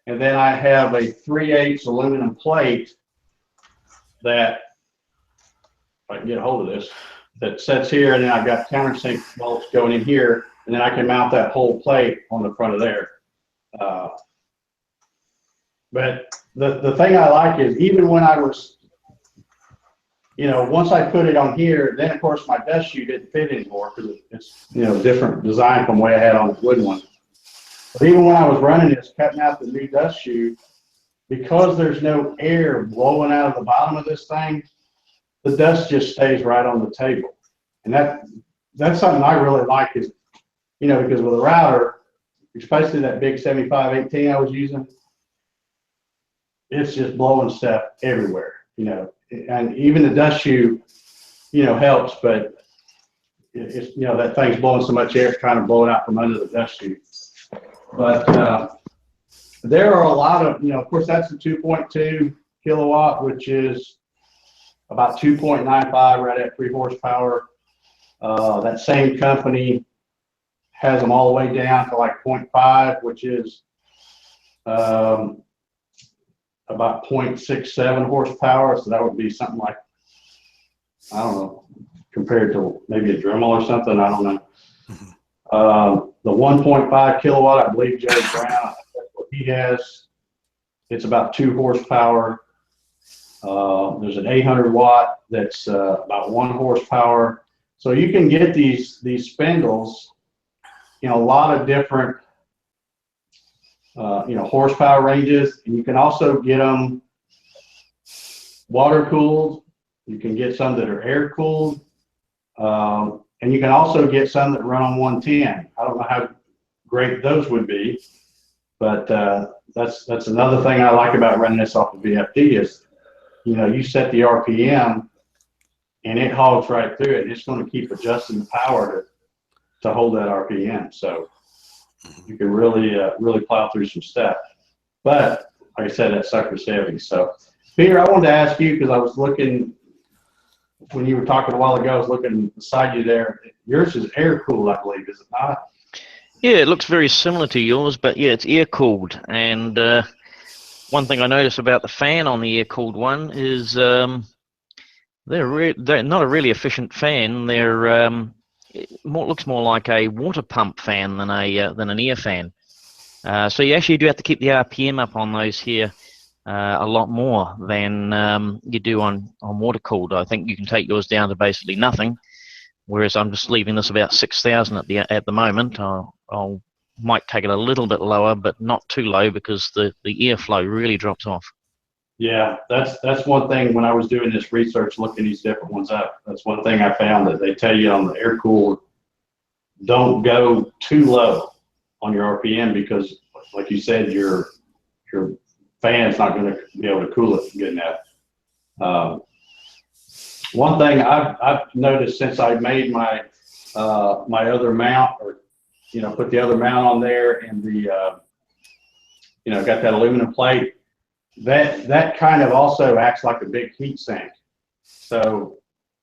And then I have a 3/8 aluminum plate that, if I can get a hold of this, that sits here, and then I've got countersink bolts going in here, and then I can mount that whole plate on the front of there. But the thing I like is, even when I was, you know, once I put it on here, then of course my dust chute didn't fit anymore because it's, you know, different design from the way I had on the wooden one. But even when I was running this, cutting out the new dust chute, because there's no air blowing out of the bottom of this thing, the dust just stays right on the table. And that's something I really like, is, you know, because with a router, especially that big 7518 I was using, it's just blowing stuff everywhere, you know. And even the dust chute, you know, helps, but it's, you know, that thing's blowing so much air, it's trying to blow it out from under the dust chute. But there are a lot of, you know, of course, that's the 2.2 kilowatt, which is about 2.95, right at 3 horsepower. That same company has them all the way down to like 0.5, which is about 0.67 horsepower. So that would be something like, I don't know, compared to maybe a Dremel or something, I don't know. The 1.5 kilowatt, I believe Jerry Brown, that's what he has. It's about 2 horsepower. There's an 800 watt that's about 1 horsepower. So you can get these spindles in a lot of different you know, horsepower ranges, and you can also get them water cooled. You can get some that are air cooled, and you can also get some that run on 110. I don't know how great those would be, but that's another thing I like about running this off of VFD is, you know, you set the RPM and it hogs right through it, and it's going to keep adjusting the power to hold that RPM. So you can really really plow through some stuff. But like I said, that sucker's heavy. So Peter, I wanted to ask you, because I was looking when you were talking a while ago, I was looking beside you there. Yours is air cooled, I believe, is it not? Yeah, it looks very similar to yours, but yeah, it's air cooled. And one thing I noticed about the fan on the air cooled one is they're not a really efficient fan. They're looks more like a water pump fan than an air fan. So you actually do have to keep the RPM up on those here a lot more than you do on water cooled. I think you can take yours down to basically nothing, whereas I'm just leaving this about 6,000 at the moment. I'll might take it a little bit lower, but not too low, because the airflow really drops off. Yeah, that's one thing when I was doing this research, looking these different ones up. That's one thing I found, that they tell you on the air cooled, don't go too low on your RPM, because like you said, your fan's not going to be able to cool it good enough. One thing I've noticed since I made my my other mount, or you know, put the other mount on there, and the you know, got that aluminum plate, that kind of also acts like a big heat sink. So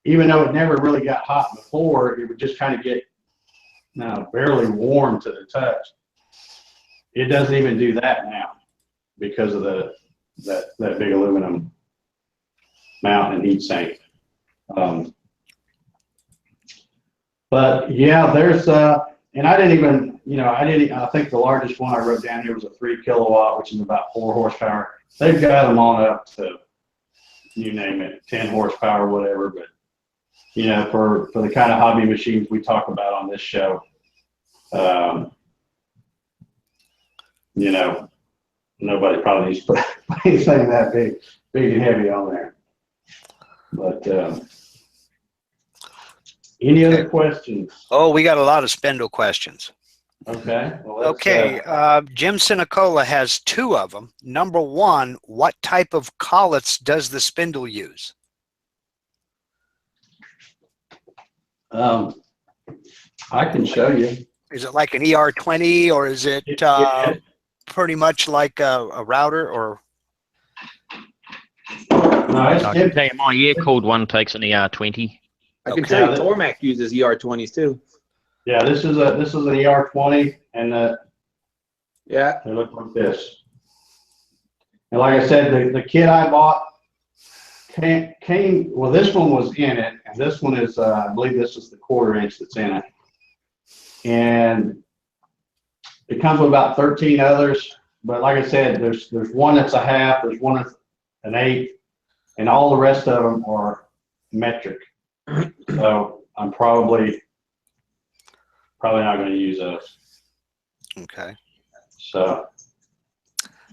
even though it never really got hot before, it would just kind of get barely warm to the touch. It doesn't even do that now because of that big aluminum mount and heat sink. But yeah, there's and I didn't even, you know, I think the largest one I wrote down here was a 3 kilowatt, which is about 4 horsepower. They've got them on up to, you name it, 10 horsepower, whatever. But you know, for the kind of hobby machines we talk about on this show, you know, nobody probably needs to put anything that big and heavy on there. But any other questions? Oh, we got a lot of Spindle questions. Okay. Well, Okay. Jim Sinicola has 2 of them. Number 1, what type of collets does the Spindle use? I can show you. Is it like an ER20, or is it pretty much like a router? Or no, I can tell you my air-cooled one takes an ER20. I can tell you Tormac uses ER20s too. Yeah, this is an ER20, and Yeah. they look like this. And like I said, the kit I bought came, well, this one was in it, and this one is, I believe this is the 1/4 inch that's in it. And it comes with about 13 others, but like I said, there's one that's a 1/2, there's one that's an 1/8, and all the rest of them are metric. So I'm probably not going to use those. Okay. So,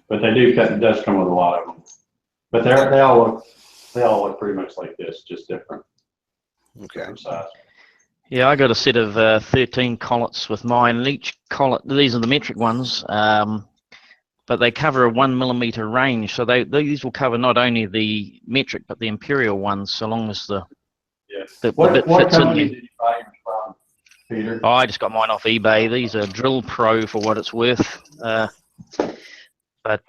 but it does come with a lot of them. But they all look pretty much like this, just different. Okay. Different size. Yeah, I got a set of 13 collets with mine, and each collet, these are the metric ones, but they cover a 1 millimeter range, so these will cover not only the metric but the imperial ones, so long as the bit What fits in company there. did you buy yours from, Peter? Oh, I just got mine off eBay. These are Drill Pro for what it's worth, but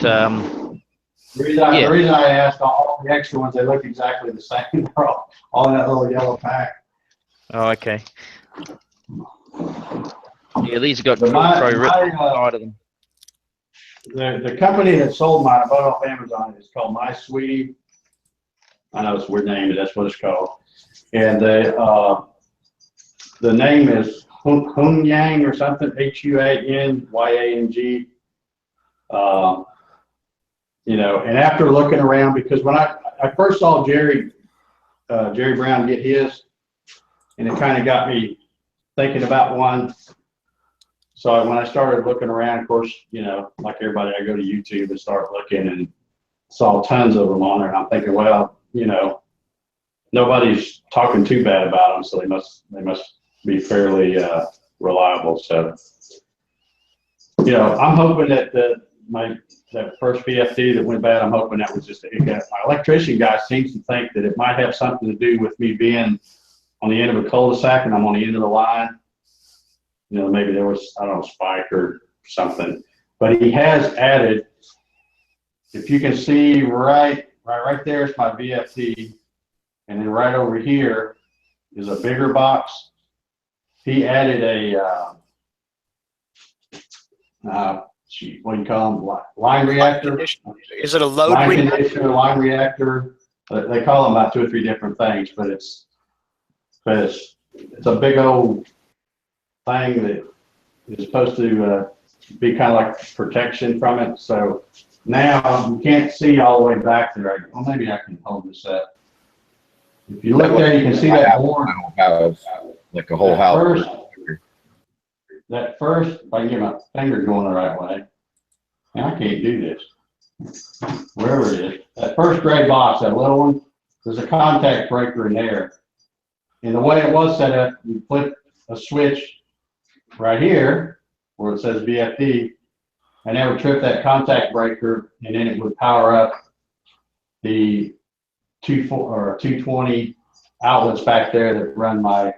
The reason I asked, all the extra ones, they look exactly the same. They're all in that little yellow pack. oh, okay. Yeah, these have got But Drill Pro written on the side of them. The company that sold mine, I bought it off Amazon, is called My Sweetie. I know it's a weird name, but that's what it's called. And the name is Hunyang or something, Huanyang. You know, and after looking around, because when I first saw Jerry Brown get his, and it kind of got me thinking about one. So when I started looking around, of course, you know, like everybody, I go to YouTube and start looking, and saw tons of them on there. And I'm thinking, well, you know, nobody's talking too bad about them, so they must be fairly reliable. So, you know, I'm hoping that that first VFD that went bad, I'm hoping that was just a hiccup. My electrician guy seems to think that it might have something to do with me being on the end of a cul-de-sac and I'm on the end of the line. You know, maybe there was, I don't know, spike or something. But he has added, if you can see right there is my VFD, and then right over here is a bigger box. He added a what do you call them? Line reactor. Is it a load line reactor? conditioner, line reactor. They call them about 2 or 3 different things, but it's a big old thing that is supposed to be kind of like protection from it. So now you can't see all the way back there. Well, maybe I can hold this up. If you look there, you can see that board. House, like a whole house. That first, if I can get my finger going the right way, and I can't do this, wherever it is, that first gray box, that little one, there's a contact breaker in there. And the way it was set up, you flip a switch right here, where it says VFD, and that would trip that contact breaker, and then it would power up the 220 outlets back there that run my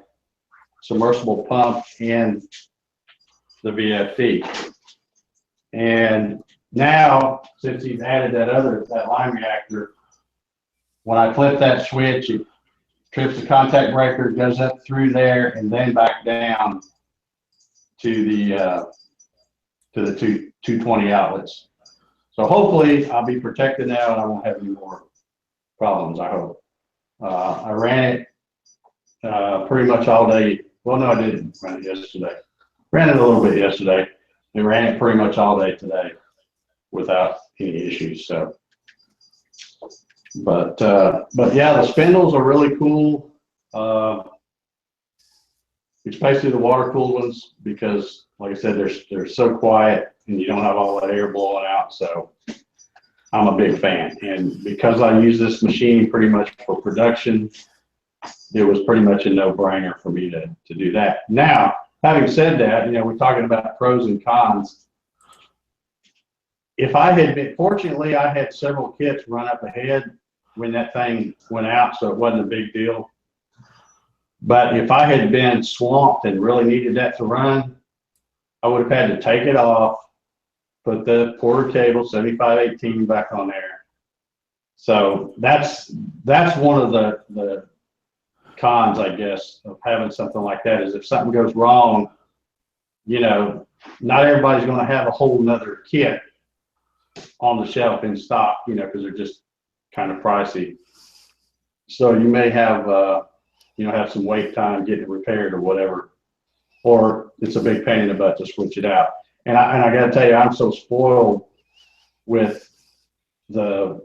submersible pump and the VFD. And now, since he's added that line reactor, when I flip that switch, it trips the contact breaker, goes up through there, and then back down to the 220 outlets. So hopefully I'll be protected now and I won't have any more problems, I hope. I ran it pretty much all day. Well, no, I didn't run it yesterday. Ran it a little bit yesterday and ran it pretty much all day today without any issues. So, but yeah, the spindles are really cool. Especially the water cooled ones, because like I said, they're so quiet and you don't have all that air blowing out. So I'm a big fan. And because I use this machine pretty much for production, it was pretty much a no-brainer for me to do that. Now, having said that, you know, we're talking about pros and cons. If I had been, fortunately, I had several kits run up ahead when that thing went out, so it wasn't a big deal. But if I had been swamped and really needed that to run, I would have had to take it off, put the quarter cable 7518 back on there. So that's one of the cons, I guess, of having something like that is if something goes wrong, you know, not everybody's going to have a whole nother kit on the shelf in stock, you know, because they're just kind of pricey. So you may have, you know, have some wait time getting it repaired or whatever, or it's a big pain in the butt to switch it out. And I got to tell you, I'm so spoiled with the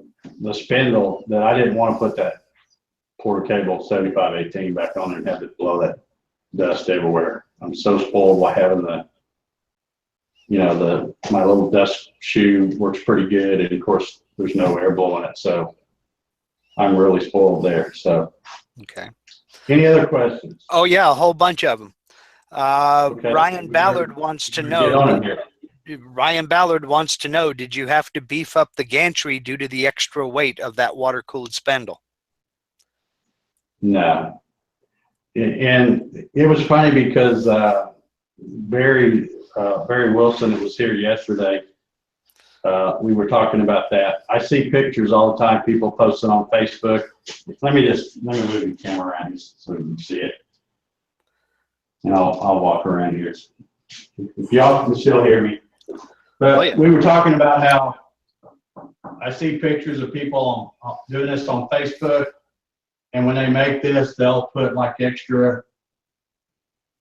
spindle that I didn't want to put that quarter cable 7518 back on and have it blow that dust everywhere. I'm so spoiled by having the, you know, my little dust shoe works pretty good, and of course there's no air blowing it, so I'm really spoiled there. So, Okay. any other questions? Oh yeah, a whole bunch of them. Okay. Ryan Ballard wants to Get know. on it here. Ryan Ballard wants to know: did you have to beef up the gantry due to the extra weight of that water-cooled spindle? No. And it was funny because Barry Wilson, who was here yesterday, we were talking about that. I see pictures all the time, people posting on Facebook. Let me move the camera around so you can see it. And I'll walk around here. If y'all can still hear me. But Oh, yeah. we were talking about how I see pictures of people doing this on Facebook, and when they make this, they'll put like extra,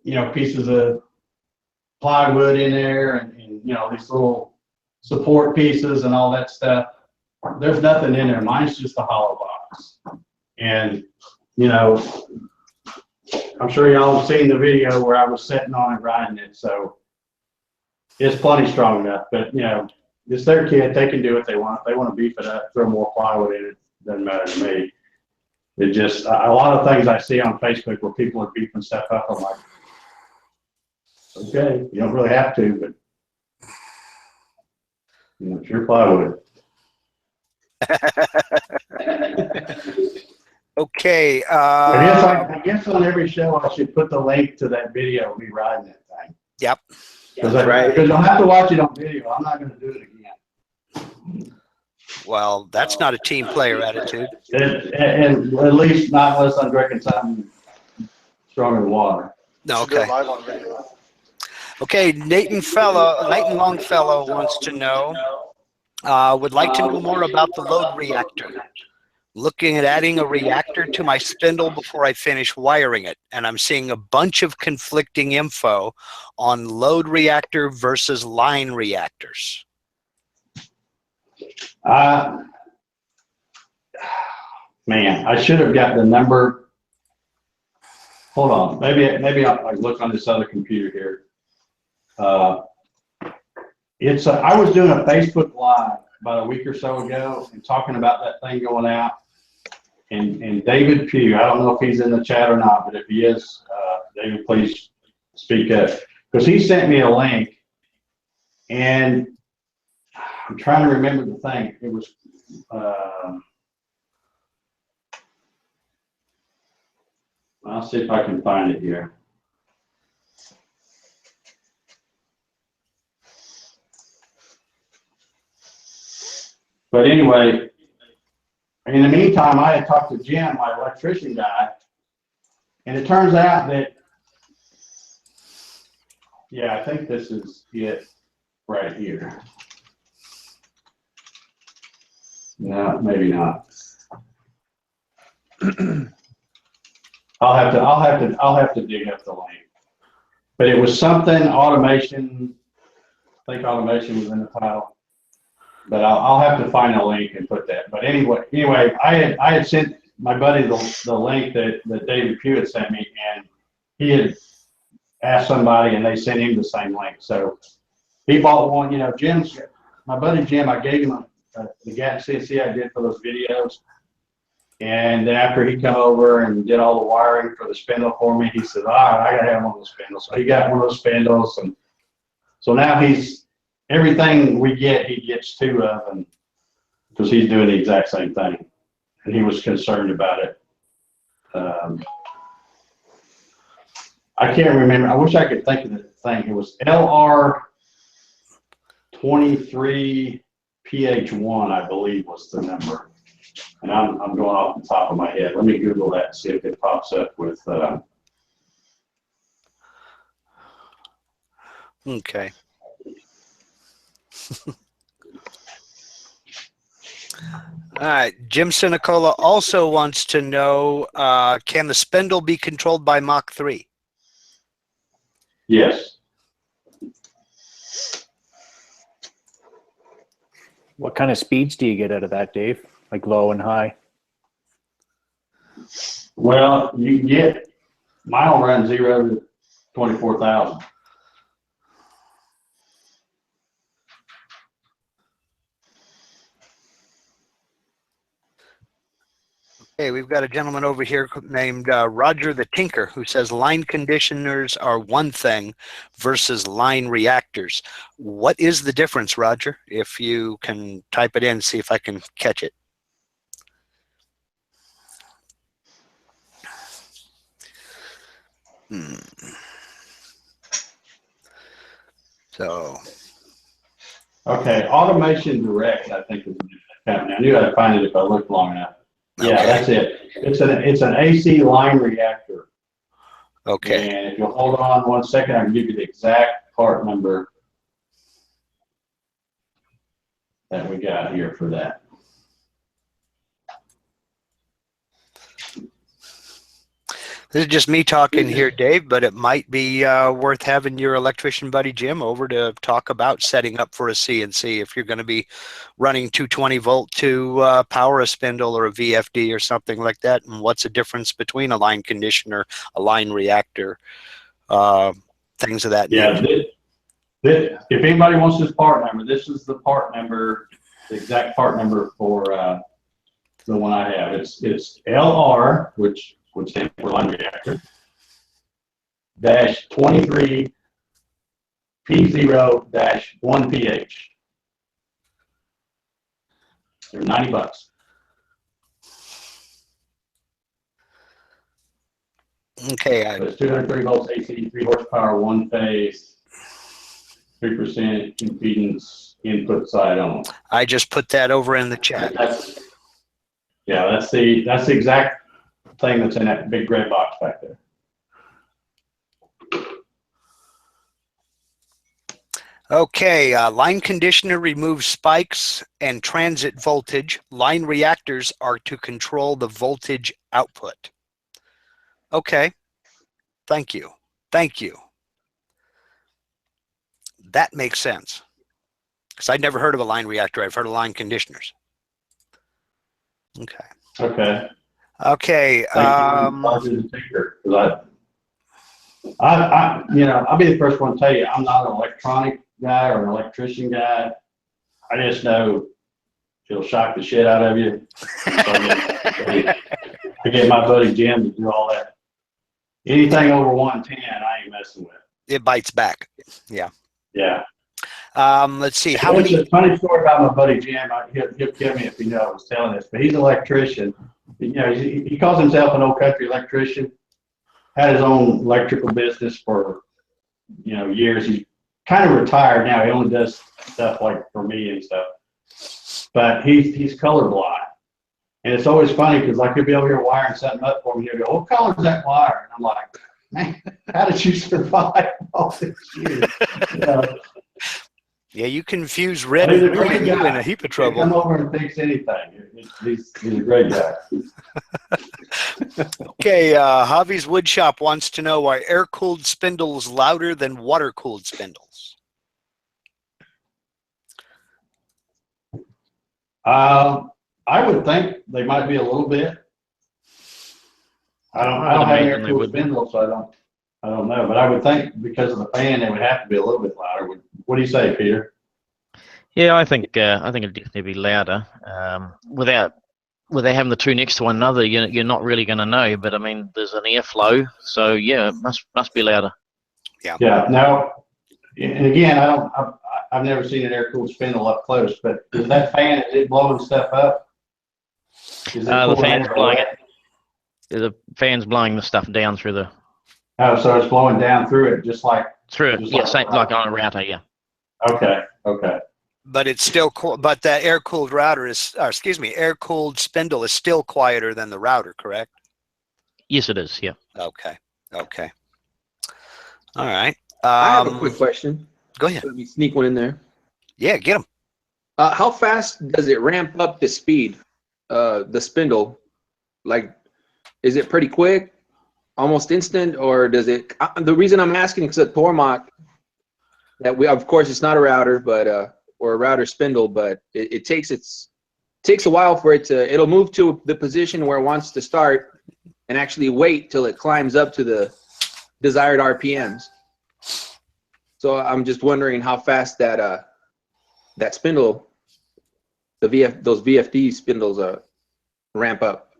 you know, pieces of plywood in there and you know, these little support pieces and all that stuff. There's nothing in there. Mine's just a hollow box. And, you know, I'm sure y'all have seen the video where I was sitting on it riding it, so it's plenty strong enough. But, you know, it's their kit. They can do what they want. If they want to beef it up, throw more plywood in it, doesn't matter to me. It just, a lot of things I see on Facebook where people are beefing stuff up, I'm like, okay, you don't really have to, but you know, it's your plywood. Okay. I guess on every show I should put the link to that video of me riding that thing. Yep. Because I'll have to watch it on video. I'm not going to do it again. Well, that's not a team player attitude. And at least not unless I'm drinking something stronger than water. No, Should do it okay. live on video. Okay, Nathan Longfellow wants to know, would like to know more about the load reactor. Looking at adding a reactor to my spindle before I finish wiring it, and I'm seeing a bunch of conflicting info on load reactor versus line reactors. Man, I should have got the number. Hold on, maybe I'll look on this other computer here. I was doing a Facebook Live about a week or so ago and talking about that thing going out. And David Pugh, I don't know if he's in the chat or not, but if he is, David, please speak up. Because he sent me a link, and I'm trying to remember the thing. It was, I'll see if I can find it here. But anyway, in the meantime, I had talked to Jim, my electrician guy, and it turns out that, yeah, I think this is it right here. No, maybe not. I'll have to dig up the link. But it was something automation. I think automation was in the title. But I'll have to find a link and put that. But anyway, I had sent my buddy the link that David Pugh had sent me, and he had asked somebody, and they sent him the same link. So he bought one. You know, my buddy Jim, I gave him the Gatton CNC I did for those videos. And then after he come over and did all the wiring for the spindle for me, he said, all right, I got to have one of those spindles. So he got one of those spindles. And so now everything we get, he gets two of, and because he's doing the exact same thing, and he was concerned about it. I can't remember. I wish I could think of the thing. It was LR23PH1, I believe, was the number. And I'm going off the top of my head. Let me Google that and see if it pops up with. Okay. All right. Jim Sinicola also wants to know, can the spindle be controlled by Mach 3? Yes. What kind of speeds do you get out of that, Dave? Like low and high? Well, you get mine will run 0 to 24,000. Okay, we've got a gentleman over here named Roger the Tinker who says line conditioners are one thing versus line reactors. What is the difference, Roger? If you can type it in, see if I can catch it. So. Okay, Automation Direct, I think is the company. I knew I'd find it if I looked long enough. Yeah, Okay. that's it. It's an AC line reactor. Okay. And if you'll hold on 1 second, I can give you the exact part number that we got here for that. This is just me talking here, Dave, but it might be worth having your electrician buddy Jim over to talk about setting up for a CNC if you're going to be running 220-volt to power a spindle or a VFD or something like that. And what's the difference between a line conditioner, a line reactor, things of that nature. If anybody wants this part number, this is the part number, the exact part number for the one I have. It's LR, which would stand for line reactor, -23 P0-1PH. They're $90. Okay. So it's 230 volts AC, 3 horsepower, 1 phase, 3% impedance input side only. I just put that over in the chat. That's the exact thing that's in that big red box back there. Okay, line conditioner removes spikes and transit voltage. Line reactors are to control the voltage output. Okay, thank you. Thank you. That makes sense. Because I'd never heard of a line reactor. I've heard of line conditioners. Okay. Okay. Okay. I'll be the first one to tell you, I'm not an electronic guy or an electrician guy. I just know it'll shock the shit out of you. I get my buddy Jim to do all that. Anything over 110, I ain't messing with. It bites back. Yeah. Yeah. Let's see. How many? It's a funny story about my buddy Jim. He'll kill me if he knows I was telling this, but he's an electrician. You know, he calls himself an old country electrician. Had his own electrical business for, years. He's kind of retired now. He only does stuff like for me and stuff. But he's colorblind. And it's always funny because I could be over here wiring something up for him. He'll go, "What color is that wire?" And I'm like, "Man, how did you survive all this years?" Yeah, you confuse red and green, you're in a heap of trouble. Come over and fix anything. He's a great guy. Okay, Javi's Woodshop wants to know, are air-cooled spindles louder than water-cooled spindles? I would think they might be a little bit. I don't have an air-cooled spindle, so I don't know, but I would think because of the fan, they would have to be a little bit louder. What do you say, Peter? Yeah, I think it'd definitely be louder. Without having the two next to one another, you're not really going to know. But I mean, there's an airflow, so yeah, it must be louder. Yeah. Yeah. Now, and again, I've never seen an air-cooled spindle up close, but is that fan, is it blowing stuff up? The fan's blowing it. The fan's blowing the stuff down through the. Oh, so it's blowing down through it, just like through it. Yeah, same like on a router. Yeah. Okay. But it's still cool. But that air-cooled router is, or excuse me, air-cooled spindle is still quieter than the router, correct? Yes, it is. Yeah. Okay. Okay. All right. I have a quick question. Go ahead. Let me sneak one in there. Yeah, get them. How fast does it ramp up the speed, the spindle? Like, is it pretty quick, almost instant, or does it? The reason I'm asking is at Tormach, that we, of course, it's not a router, but or a router spindle, but it takes a while for it to. It'll move to the position where it wants to start, and actually wait till it climbs up to the desired RPMs. So I'm just wondering how fast that that spindle, those VFD spindles ramp up.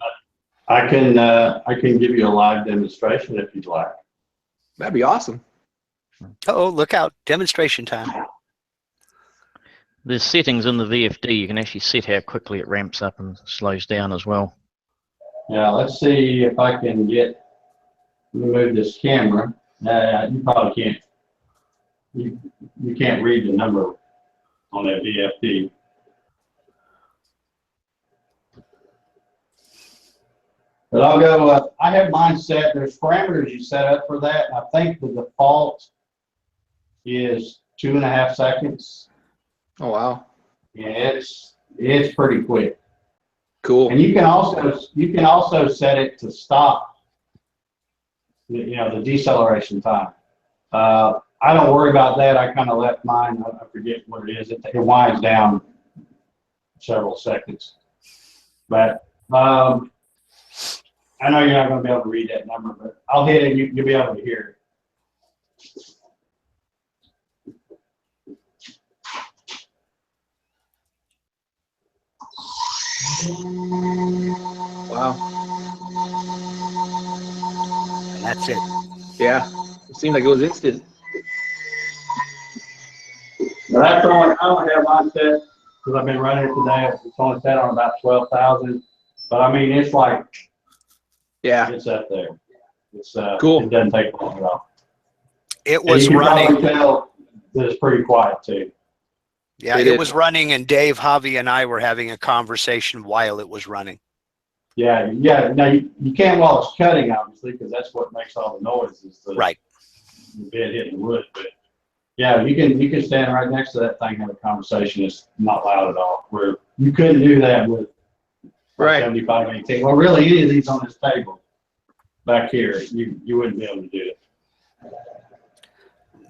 I can give you a live demonstration if you'd like. That'd be awesome. Oh, look out. Demonstration time. There's settings in the VFD. You can actually set how quickly it ramps up and slows down as well. Yeah, let's see if I can move this camera. You probably can't. You can't read the number on that VFD. But I'll go, I have mine set, there's parameters you set up for that. I think the default is 2.5 seconds. Oh, wow. Yeah, it's pretty quick. Cool. And you can also set it to stop, the deceleration time. I don't worry about that. I kind of left mine, I forget what it is. It winds down several seconds. But I know you're not going to be able to read that number, but I'll hit it and you'll be able to hear it. Wow. And that's it. Yeah. It seemed like it was instant. But I only have mine set because I've been running it today. It's only set on about 12,000. But I mean, it's like, yeah, it's up there. It's cool. It doesn't take long at all. It was and you running. Can tell that it's pretty quiet too. Yeah, it was running, and Dave, Javi, and I were having a conversation while it was running. Yeah. Now you can't while it's cutting, obviously, because that's what makes all the noise. Is the right. The bit hitting the wood, but yeah, you can stand right next to that thing and have a conversation. It's not loud at all. Where you couldn't do that with 7518. Well, really, any of these on this table back here, you wouldn't be able to do it.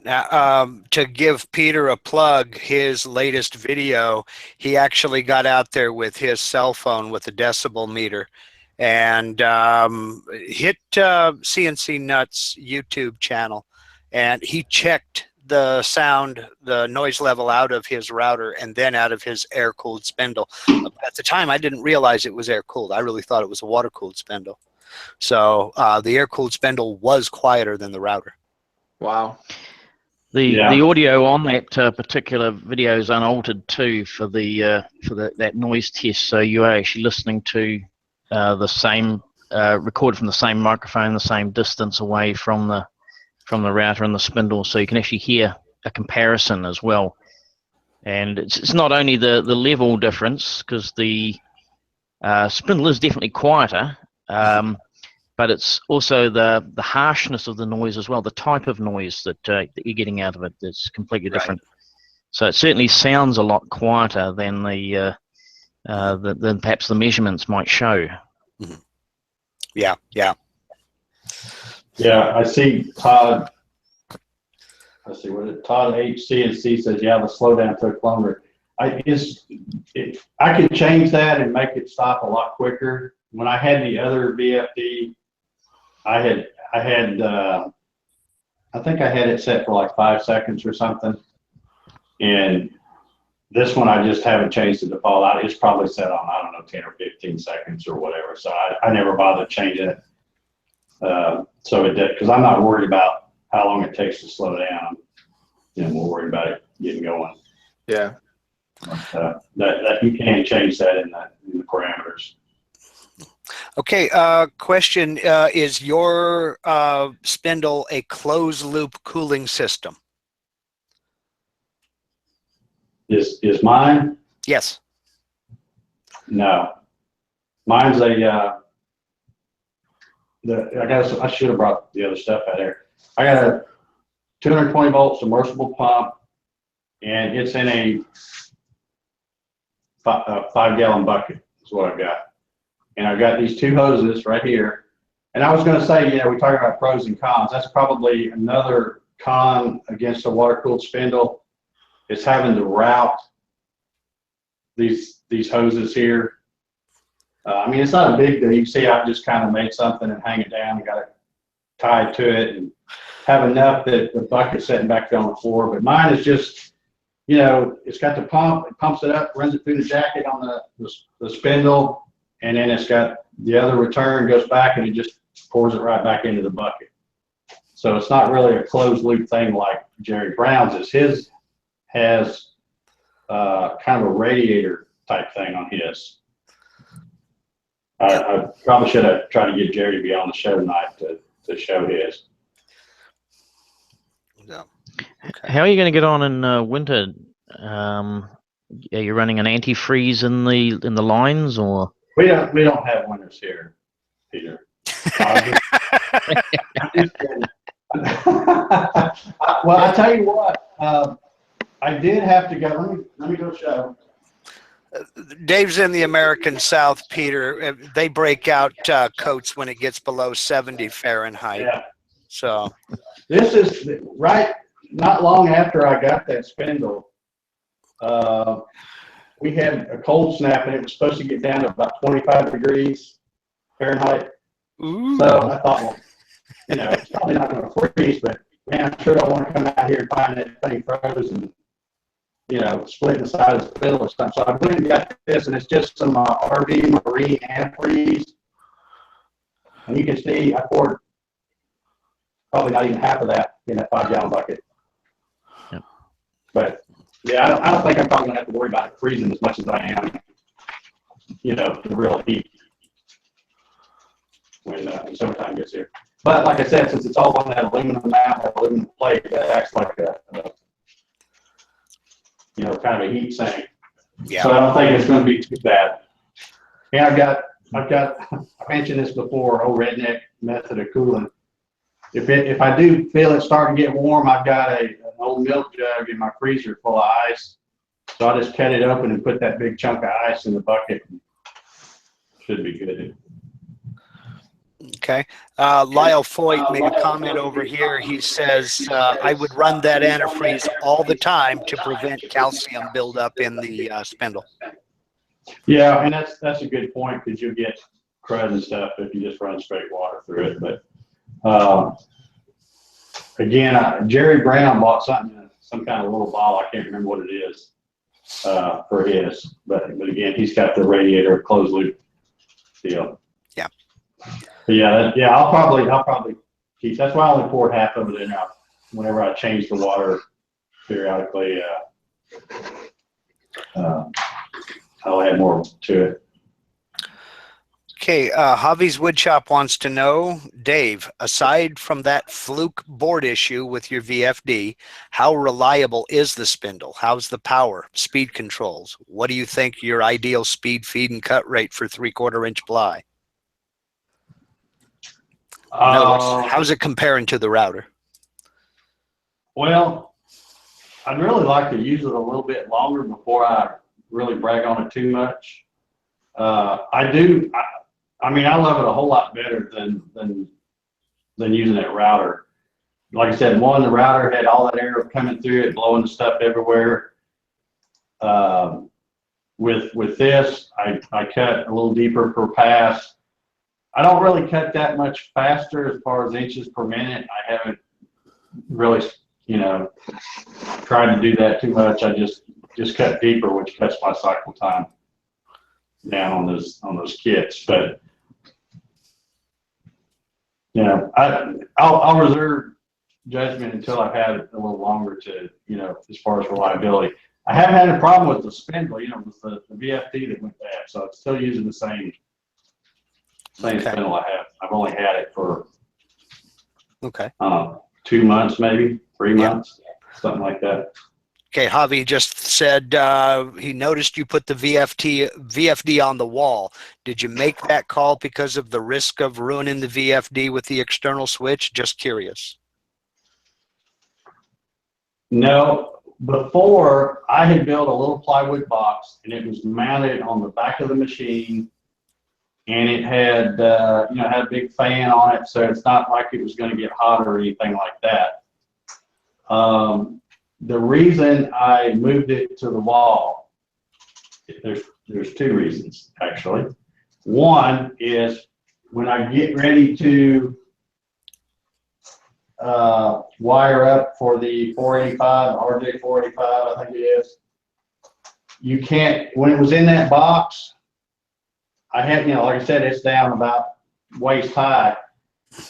Now, to give Peter a plug, his latest video, he actually got out there with his cell phone with a decibel meter and hit CNC Nuts YouTube channel, and he checked the sound, the noise level out of his router and then out of his air-cooled spindle. At the time, I didn't realize it was air-cooled. I really thought it was a water-cooled spindle. So the air-cooled spindle was quieter than the router. Wow. The audio on that particular video is unaltered too for that noise test. So you are actually listening to the same recorded from the same microphone, the same distance away from the router and the spindle. So you can actually hear a comparison as well. And it's not only the level difference, because the spindle is definitely quieter. But it's also the harshness of the noise as well, the type of noise that you're getting out of it that's completely different. So it certainly sounds a lot quieter than than perhaps the measurements might show. Mm-hmm. Yeah. I see Todd. Let's see, what is it? Todd HCNC says, yeah, the slowdown took longer. I could change that and make it stop a lot quicker. When I had the other VFD, I think I had it set for like 5 seconds or something. And this one, I just haven't changed the default. It's probably set on, I don't know, 10 or 15 seconds or whatever. So I never bothered changing it. So it did, because I'm not worried about how long it takes to slow down. I'm more worried about it getting going. Yeah. But, that you can change that in the parameters. Okay, question, is your spindle a closed loop cooling system? Is mine? Yes. No. Mine's a, I should have brought the other stuff out there. I got a 220 volt submersible pump, and it's in a 5-gallon bucket is what I've got. And I've got these 2 hoses right here. And I was going to say, we talk about pros and cons. That's probably another con against a water-cooled spindle. It's having to route these hoses here. I mean, it's not a big deal. You see, I've just kind of made something and hang it down and got it tied to it and have enough that the bucket's sitting back there on the floor. But mine is just, it's got the pump, it pumps it up, runs it through the jacket on the spindle, and then it's got the other return, goes back, and it just pours it right back into the bucket. So it's not really a closed loop thing like Jerry Brown's is. His has kind of a radiator type thing on his. I probably should have tried to get Jerry to be on the show tonight to show his. Yeah. Okay. How are you going to get on in winter? Are you running an antifreeze in the lines, or? We don't have winters here, Peter. Well, I tell you what, I did have to go. Let me go show. Dave's in the American South, Peter. They break out coats when it gets below 70 Fahrenheit. Yeah. So This is right. Not long after I got that spindle, we had a cold snap, and it was supposed to get down to about 25 degrees Fahrenheit. ooh. So I thought, well, it's probably not going to freeze, but man, I sure don't want to come out here and find that thing frozen, split the side of the spindle or something. So I went and got this, and it's just some RV marine antifreeze. And you can see I poured probably not even half of that in that 5-gallon bucket. Yep. But yeah, I don't think I'm probably gonna have to worry about it freezing as much as I am, the real heat when summertime gets here. But like I said, since it's all on that aluminum mount, that aluminum plate, that acts like a kind of a heat sink. Yeah. So I don't think it's going to be too bad. And I've got. I mentioned this before. Old redneck method of cooling. If I do feel it starting to get warm, I've got an old milk jug in my freezer full of ice. So I just cut it open and put that big chunk of ice in the bucket. Should be good. Okay. Lyle Foyt made a comment over here. He says, I would run that antifreeze all the time to prevent calcium buildup in the spindle. Yeah, and that's a good point, because you'll get crud and stuff if you just run straight water through it. But again, Jerry Brown bought some kind of little bottle. I can't remember what it is for his. But again, he's got the radiator closed loop deal. Yeah. But yeah, I'll probably keep. That's why I only poured half of it in. Whenever I change the water periodically, I'll add more to it. Okay, Javi's Woodshop wants to know, Dave, aside from that fluke board issue with your VFD, how reliable is the spindle? How's the power, speed controls? What do you think your ideal speed, feed, and cut rate for 3/4 inch ply? How's it comparing to the router? Well, I'd really like to use it a little bit longer before I really brag on it too much. I do. I mean, I love it a whole lot better than using that router. Like I said, the router had all that air coming through it, blowing the stuff everywhere. With this, I cut a little deeper per pass. I don't really cut that much faster as far as inches per minute. I haven't really, tried to do that too much. I just cut deeper, which cuts my cycle time down on those kits. But I'll reserve judgment until I've had it a little longer to, as far as reliability. I haven't had a problem with the spindle, with the VFD that went bad, so I'm still using the same spindle I have. I've only had it for 2 months, maybe 3 months, something like that. Okay, Javi just said he noticed you put the VFD on the wall. Did you make that call because of the risk of ruining the VFD with the external switch? Just curious. No, before I had built a little plywood box, and it was mounted on the back of the machine, and it had had a big fan on it, so it's not like it was going to get hot or anything like that. The reason I moved it to the wall, there's two reasons actually. One is when I get ready to wire up for the 485, RJ 485, I think it is. You can't, when it was in that box, I had, like I said, it's down about waist high.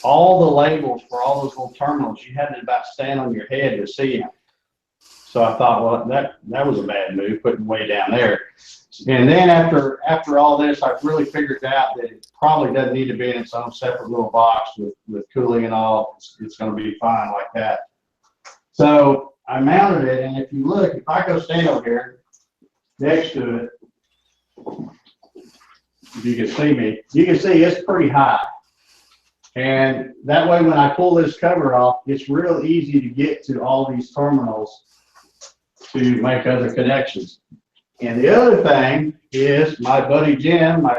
All the labels for all those little terminals, you had to about stand on your head to see them. So I thought, well, that was a bad move, putting way down there. And then after all this, I really figured out that it probably doesn't need to be in its own separate little box with cooling and all. It's going to be fine like that. So I mounted it, and if you look, if I go stand over here next to it, if you can see me, you can see it's pretty high. And that way, when I pull this cover off, it's real easy to get to all these terminals to make other connections. And the other thing is my buddy Jim, my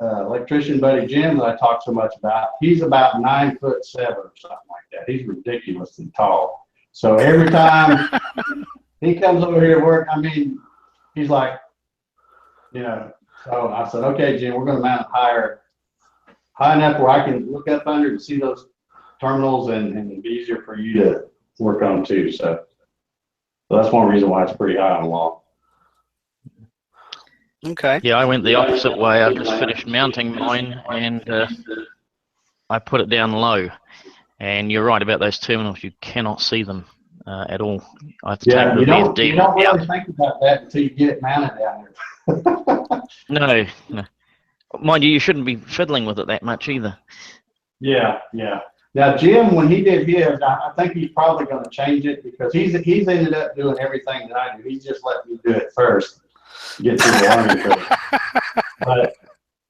electrician buddy Jim that I talk so much about, he's about 9'7" or something like that. He's ridiculously tall. So every time he comes over here to work, I mean, he's like, so I said, okay, Jim, we're going to mount it high enough where I can look up under and see those terminals, and it'd be easier for you to work on too. So that's one reason why it's pretty high on the wall. Okay. Yeah, I went the opposite way. I just finished mounting mine, and I put it down low. And you're right about those terminals. You cannot see them at all. I have to take the VFD. You don't really think about that until you get it mounted down there. No. Mind you, you shouldn't be fiddling with it that much either. Yeah. Now, Jim, when he did his, I think he's probably going to change it because he's ended up doing everything that I do. He's just let me do it first, get through the learning curve. But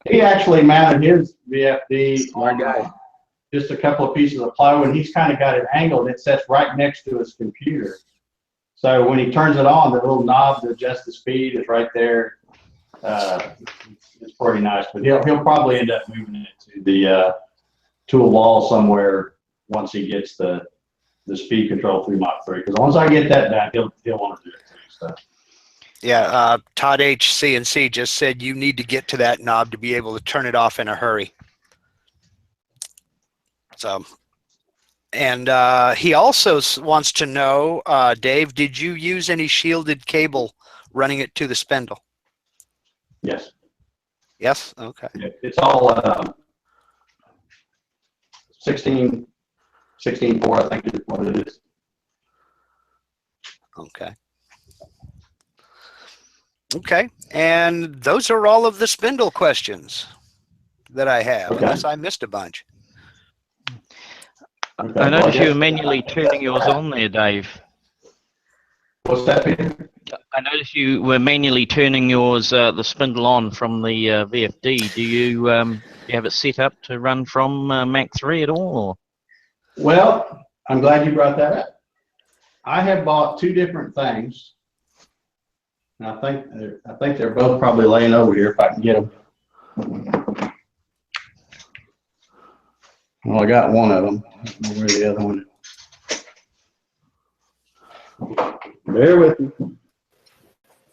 he actually mounted his VFD on just a couple of pieces of plywood, and he's kind of got it angled. It sits right next to his computer. So when he turns it on, the little knob to adjust the speed is right there. It's pretty nice, but he'll probably end up moving it to a wall somewhere once he gets the speed control through Mach 3. Because once I get that done, he'll want to do it too. So. Yeah, Todd H. CNC just said you need to get to that knob to be able to turn it off in a hurry. So, and he also wants to know, Dave, did you use any shielded cable running it to the spindle? Yes. Yes? Okay. It's all 16.4, I think is what it is. Okay. Okay. And those are all of the spindle questions that I have, unless I missed a bunch. Okay. I noticed you were manually turning yours on there, Dave. What's that, Peter? I noticed you were manually turning yours, the spindle on from the VFD. Do you have it set up to run from Mach 3 at all? Or? Well, I'm glad you brought that up. I have bought two different things. And I think they're both probably laying over here if I can get them. Well, I got one of them. I don't know where the other one is. Bear with me.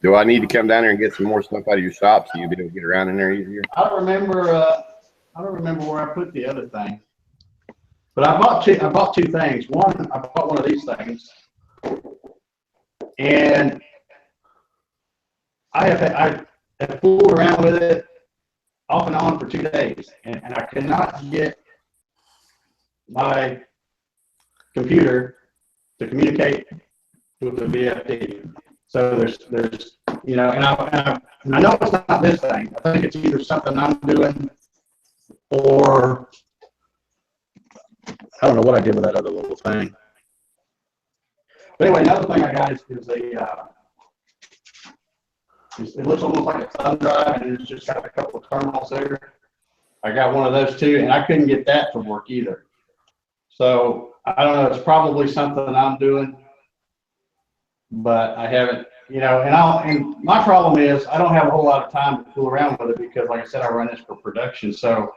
Do I need to come down there and get some more stuff out of your shop so you'll be able to get around in there easier? I don't remember where I put the other thing. But I bought two things. One, I bought one of these things, and I have fooled around with it off and on for 2 days, and I cannot get my computer to communicate with the VFD. So there's and I know it's not this thing. I think it's either something I'm doing, or I don't know what I did with that other little thing. But anyway, another thing I got is it looks almost like a thumb drive, and it's just got a couple of terminals there. I got one of those too, and I couldn't get that to work either. So I don't know. It's probably something I'm doing, but I haven't. You know, and my problem is I don't have a whole lot of time to fool around with it because, like I said, I run this for production. So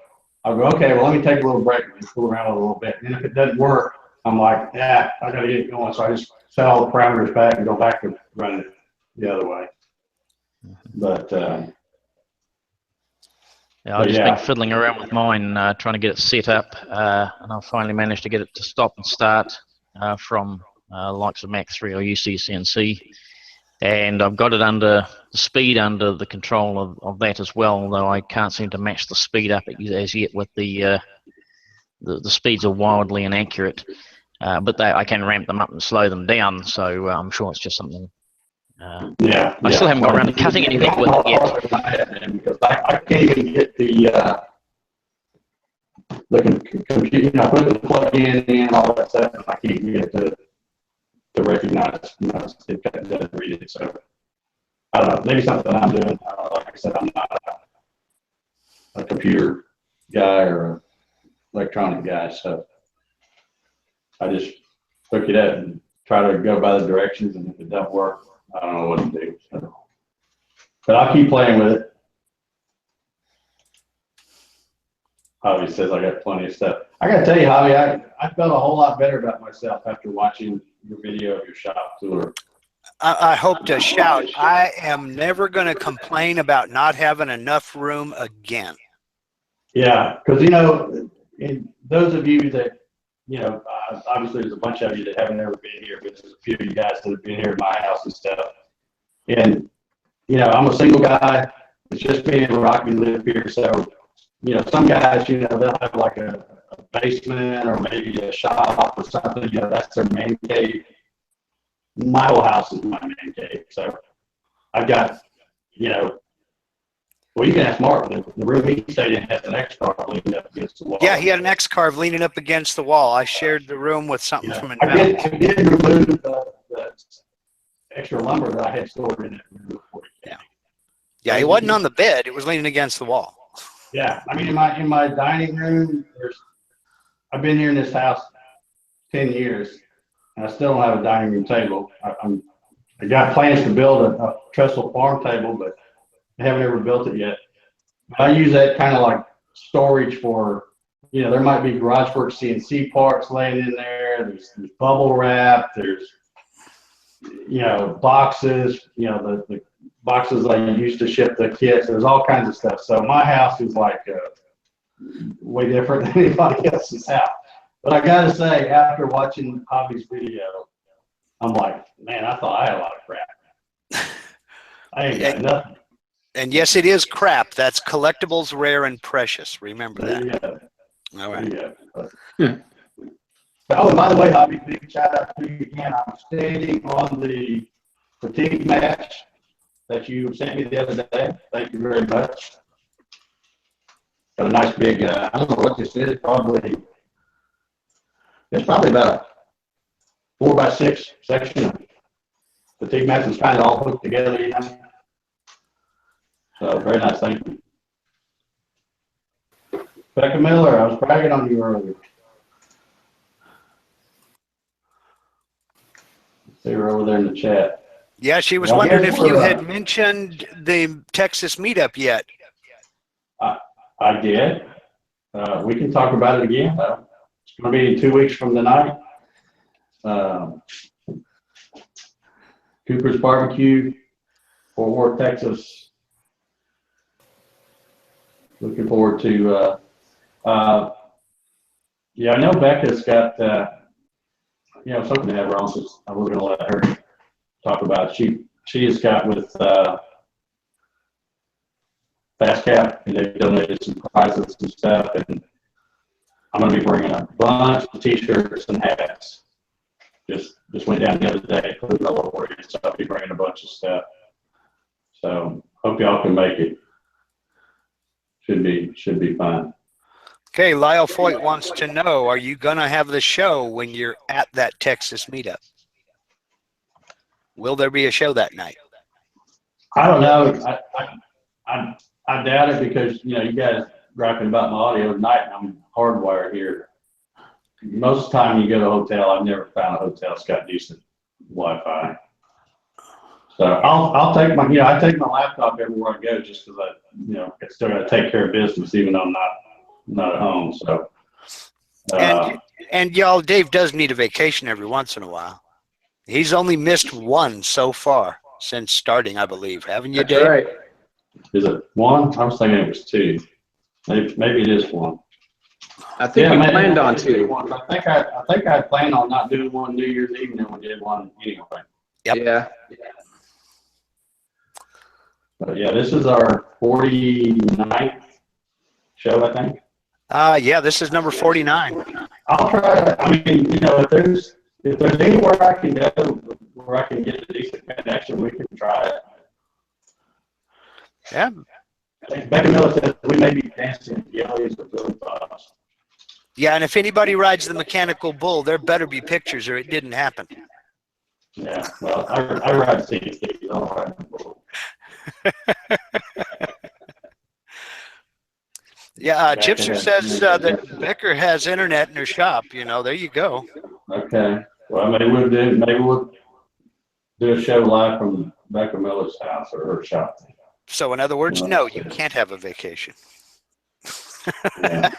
I'll go, okay, well, let me take a little break and fool around with it a little bit. And if it doesn't work, I'm like, yeah, I got to get it going. So I just set all the parameters back and go back to running it the other way. But yeah, I've just been fiddling around with mine, trying to get it set up, and I finally managed to get it to stop and start from likes of Mach 3 or UC CNC. And I've got it under the speed under the control of that as well, although I can't seem to match the speed up as yet with the speeds are wildly inaccurate. But I can ramp them up and slow them down, so I'm sure it's just something. I still haven't got around to cutting anything with it yet. Because I can't even get the computer, you know, put the plug in and all that stuff, and I can't get it to recognize, you know, it doesn't read it. So I don't know, maybe something I'm doing. Like I said, I'm not a computer guy or an electronic guy, so I just hook it up and try to go by the directions, and if it doesn't work, I don't know what to do. So. But I'll keep playing with it. Javi says I got plenty of stuff. I got to tell you, Javi, I felt a whole lot better about myself after watching your video of your shop tour. I hope to shout, I am never going to complain about not having enough room again. Yeah, because, you know, those of you that, you know, obviously there's a bunch of you that haven't ever been here, but there's a few of you guys that have been here at my house and stuff. And, you know, I'm a single guy. It's just me and Rocky live here. So, you know, some guys, you know, they'll have like a basement or maybe a shop or something. You know, that's their man cave. My whole house is my man cave. So I've got, you know, well, you can ask Mark. The room he stayed in has an X-carve leaning up against the wall. Yeah, he had an X-carve leaning up against the wall. I shared the room with something from I did remove the extra lumber that I had stored in it. Yeah, it wasn't on the bed. It was leaning against the wall. Yeah, I mean, in my dining room, I've been here in this house 10 years, and I still don't have a dining room table. I got plans to build a trestle farm table, but I haven't ever built it yet. But I use that kind of like storage for, you know, there might be garage work CNC parts laying in there. There's bubble wrap. There's, you know, boxes, you know, the boxes I used to ship the kits. There's all kinds of stuff. So my house is like way different than anybody else's house. But I got to say, after watching Javi's video, I'm like, man, I thought I had a lot of crap. I ain't got nothing. And yes, it is crap. That's collectibles, rare and precious. Remember that. Yeah. All right. Yeah. Oh, and by the way, Javi, big shout out to you again. I'm standing on the fatigue match that you sent me the other day. Thank you very much. Got a nice big, I don't know what this is, it's probably about a 4x6 section of fatigue mats. It's kind of all hooked together, you know. So very nice, thank you. Becca Miller, I was bragging on you earlier. See her over there in the chat. Yeah, she was wondering if you had mentioned the Texas meetup yet. I did. We can talk about it again. It's going to be in 2 weeks from tonight. Cooper's Barbecue, Fort Worth, Texas. Looking forward to, yeah, I know Becca's got, you know, something to have her on, so I was going to let her talk about it. She has got with Fast Cap, and they've donated some prizes and stuff, and I'm going to be bringing a bunch of t-shirts and hats. Just went down the other day, including the lower area, so I'll be bringing a bunch of stuff. So hope y'all can make it. Should be fun. Okay, Lyle Foyt wants to know, are you going to have the show when you're at that Texas meetup? Will there be a show that night? I don't know. I doubt it because, you know, you guys griping about my audio tonight and I'm hardwired here. Most of the time you go to a hotel, I've never found a hotel that's got decent Wi-Fi. So I'll take my, you know, I take my laptop everywhere I go just because I, you know, I still got to take care of business even though I'm not at home. So. And y'all, Dave does need a vacation every once in a while. He's only missed one so far since starting, I believe. Haven't you, That's Dave? right. Is it one? I was thinking it was two. Maybe it is one. I think we planned on two. I think I planned on not doing one New Year's Eve, and then we did one anyway. Yep. Yeah. But yeah, this is our 49th show, I think. Yeah, this is number 49. I'll try. I mean, you know, if there's anywhere I can go where I can get a decent connection, we can try it. Yeah. Becca Miller says we may be dancing yellies with Billy Bobs. Yeah, and if anybody rides the mechanical bull, there better be pictures or it didn't happen. Yeah, well, I ride CNC. I don't ride the bull. Yeah, Chipster says that Becker has internet in her shop. You know, there you go. Okay. Well, maybe we'll do a show live from Becca Miller's house or her shop. So in other words, no, you can't have a vacation. Yeah.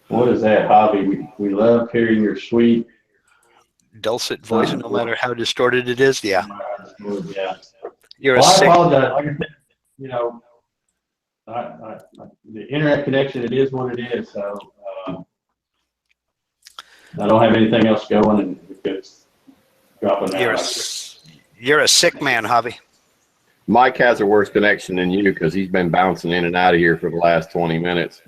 What is that, hobby? We love hearing your sweet Dulcet voice, no matter how distorted it is. Yeah. Yeah. You're Well, a I sick. apologize. Like I said, you know, the internet connection, it is what it is. So I don't have anything else going, and it's dropping out. You're a sick man, Javi. Mike has a worse connection than you because he's been bouncing in and out of here for the last 20 minutes.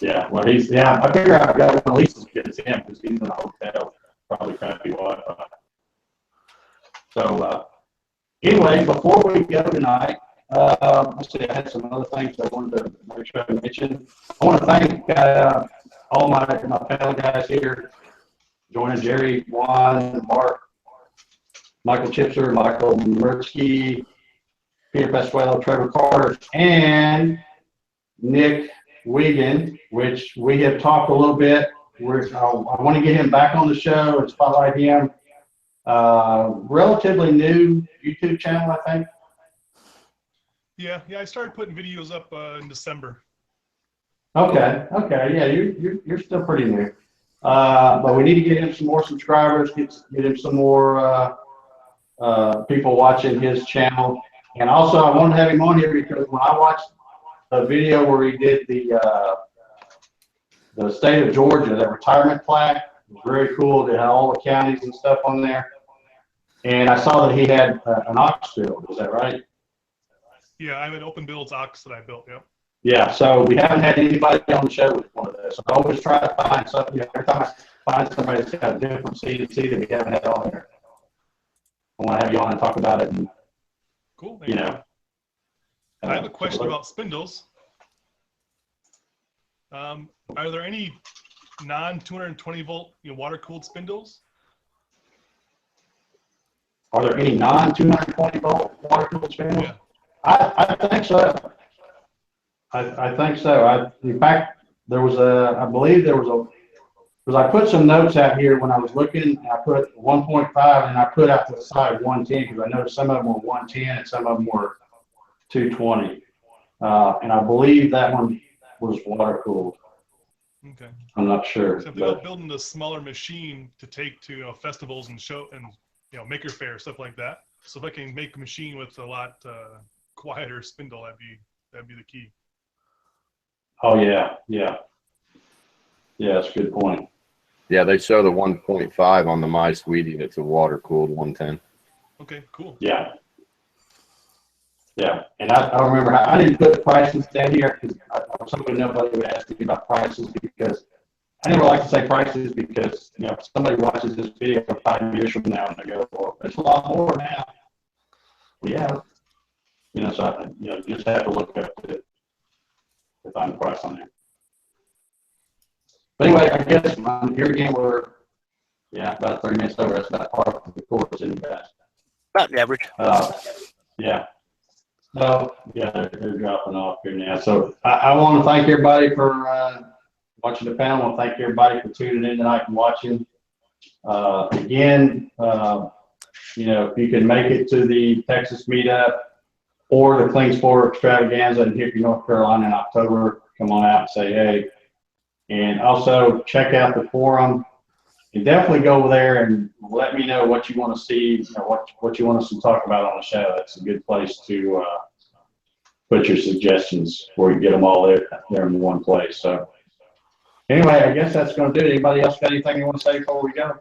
Yeah, well, I figure I've got one at least as good as him because he's in a hotel, probably crappy Wi-Fi. So, anyway, before we go tonight, let's see, I had some other things I wanted to make sure I mention. I want to thank all my panel guys here, joining Jerry, Juan, Mark, Michael Chipser, Michael Murtsky, Peter Pasquale, Trevor Carter, and Nick Wiegand, which we have talked a little bit. I want to get him back on the show and spotlight him. Relatively new YouTube channel, I think. Yeah, I started putting videos up in December. Okay, yeah, you're still pretty new. But we need to get him some more subscribers, get him some more people watching his channel. And also, I wanted to have him on here because when I watched the video where he did the state of Georgia, that retirement plaque, it was very cool. They had all the counties and stuff on there. And I saw that he had an ox build. Is that right? Yeah, I have an open builds ox that I built. Yep. Yeah. So we haven't had anybody on the show with one of those. So I always try to find something. Every time I find somebody that's got a different CNC that we haven't had on there, I want to have you on and talk about it. And, cool. You know. I have a question about spindles. Are there any non-220 volt, water cooled spindles? Are there any non-220 volt water cooled spindles? Yeah. I think so. I think so. In fact, I believe there was because I put some notes out here when I was looking. I put 1.5 and I put out to the side 110 because I noticed some of them were 110 and some of them were 220. And I believe that one was water cooled. Okay. I'm not sure. So if they're building a smaller machine to take to festivals and show and maker fair, stuff like that. So if I can make a machine with a lot quieter spindle, that'd be the key. Oh yeah. That's a good point. Yeah, they show the 1.5 on the My Sweetie. It's a water cooled 110. Okay, cool. Yeah. And I remember I didn't put prices down here because I was hoping nobody would ask me about prices because I never like to say prices because if somebody watches this video 5 years from now and they go, well, it's a lot more now. Yeah. So I just have to look up to find the price on there. But anyway, I guess here again we're Yeah, about 3 minutes over. That's about par for the course in the best. About average. Yeah. So, yeah, they're dropping off here now. So I want to thank everybody for watching the panel. I want to thank everybody for tuning in tonight and watching. Again, you know, if you can make it to the Texas meetup or the Clean Sport Extravaganza in Hickory, North Carolina in October, come on out and say hey. And also check out the forum. And definitely go over there and let me know what you want to see, you know, what you want us to talk about on the show. That's a good place to put your suggestions where you get them all there in one place. So anyway, I guess that's going to do it. Anybody else got anything you want to say before we go?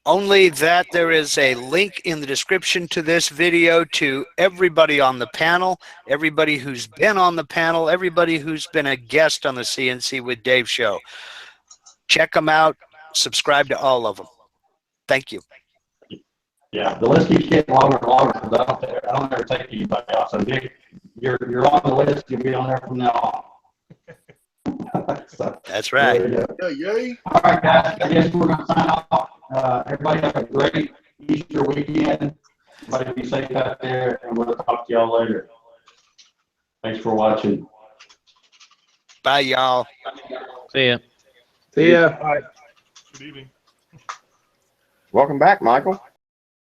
Only that there is a link in the description to this video to everybody on the panel, everybody who's been on the panel, everybody who's been a guest on the CNC with Dave show. Check them out. Subscribe to all of them. Thank you. Yeah, the list keeps getting longer and longer because I don't ever take anybody off. So Nick, you're on the list. You'll be on there from now on. So, that's right. Yay. All right, guys. I guess we're going to sign off. Everybody have a great Easter weekend. Everybody be safe out there, and we'll talk to y'all later. Thanks for watching. Bye, y'all. See ya. See ya. Good evening. Welcome back, Michael.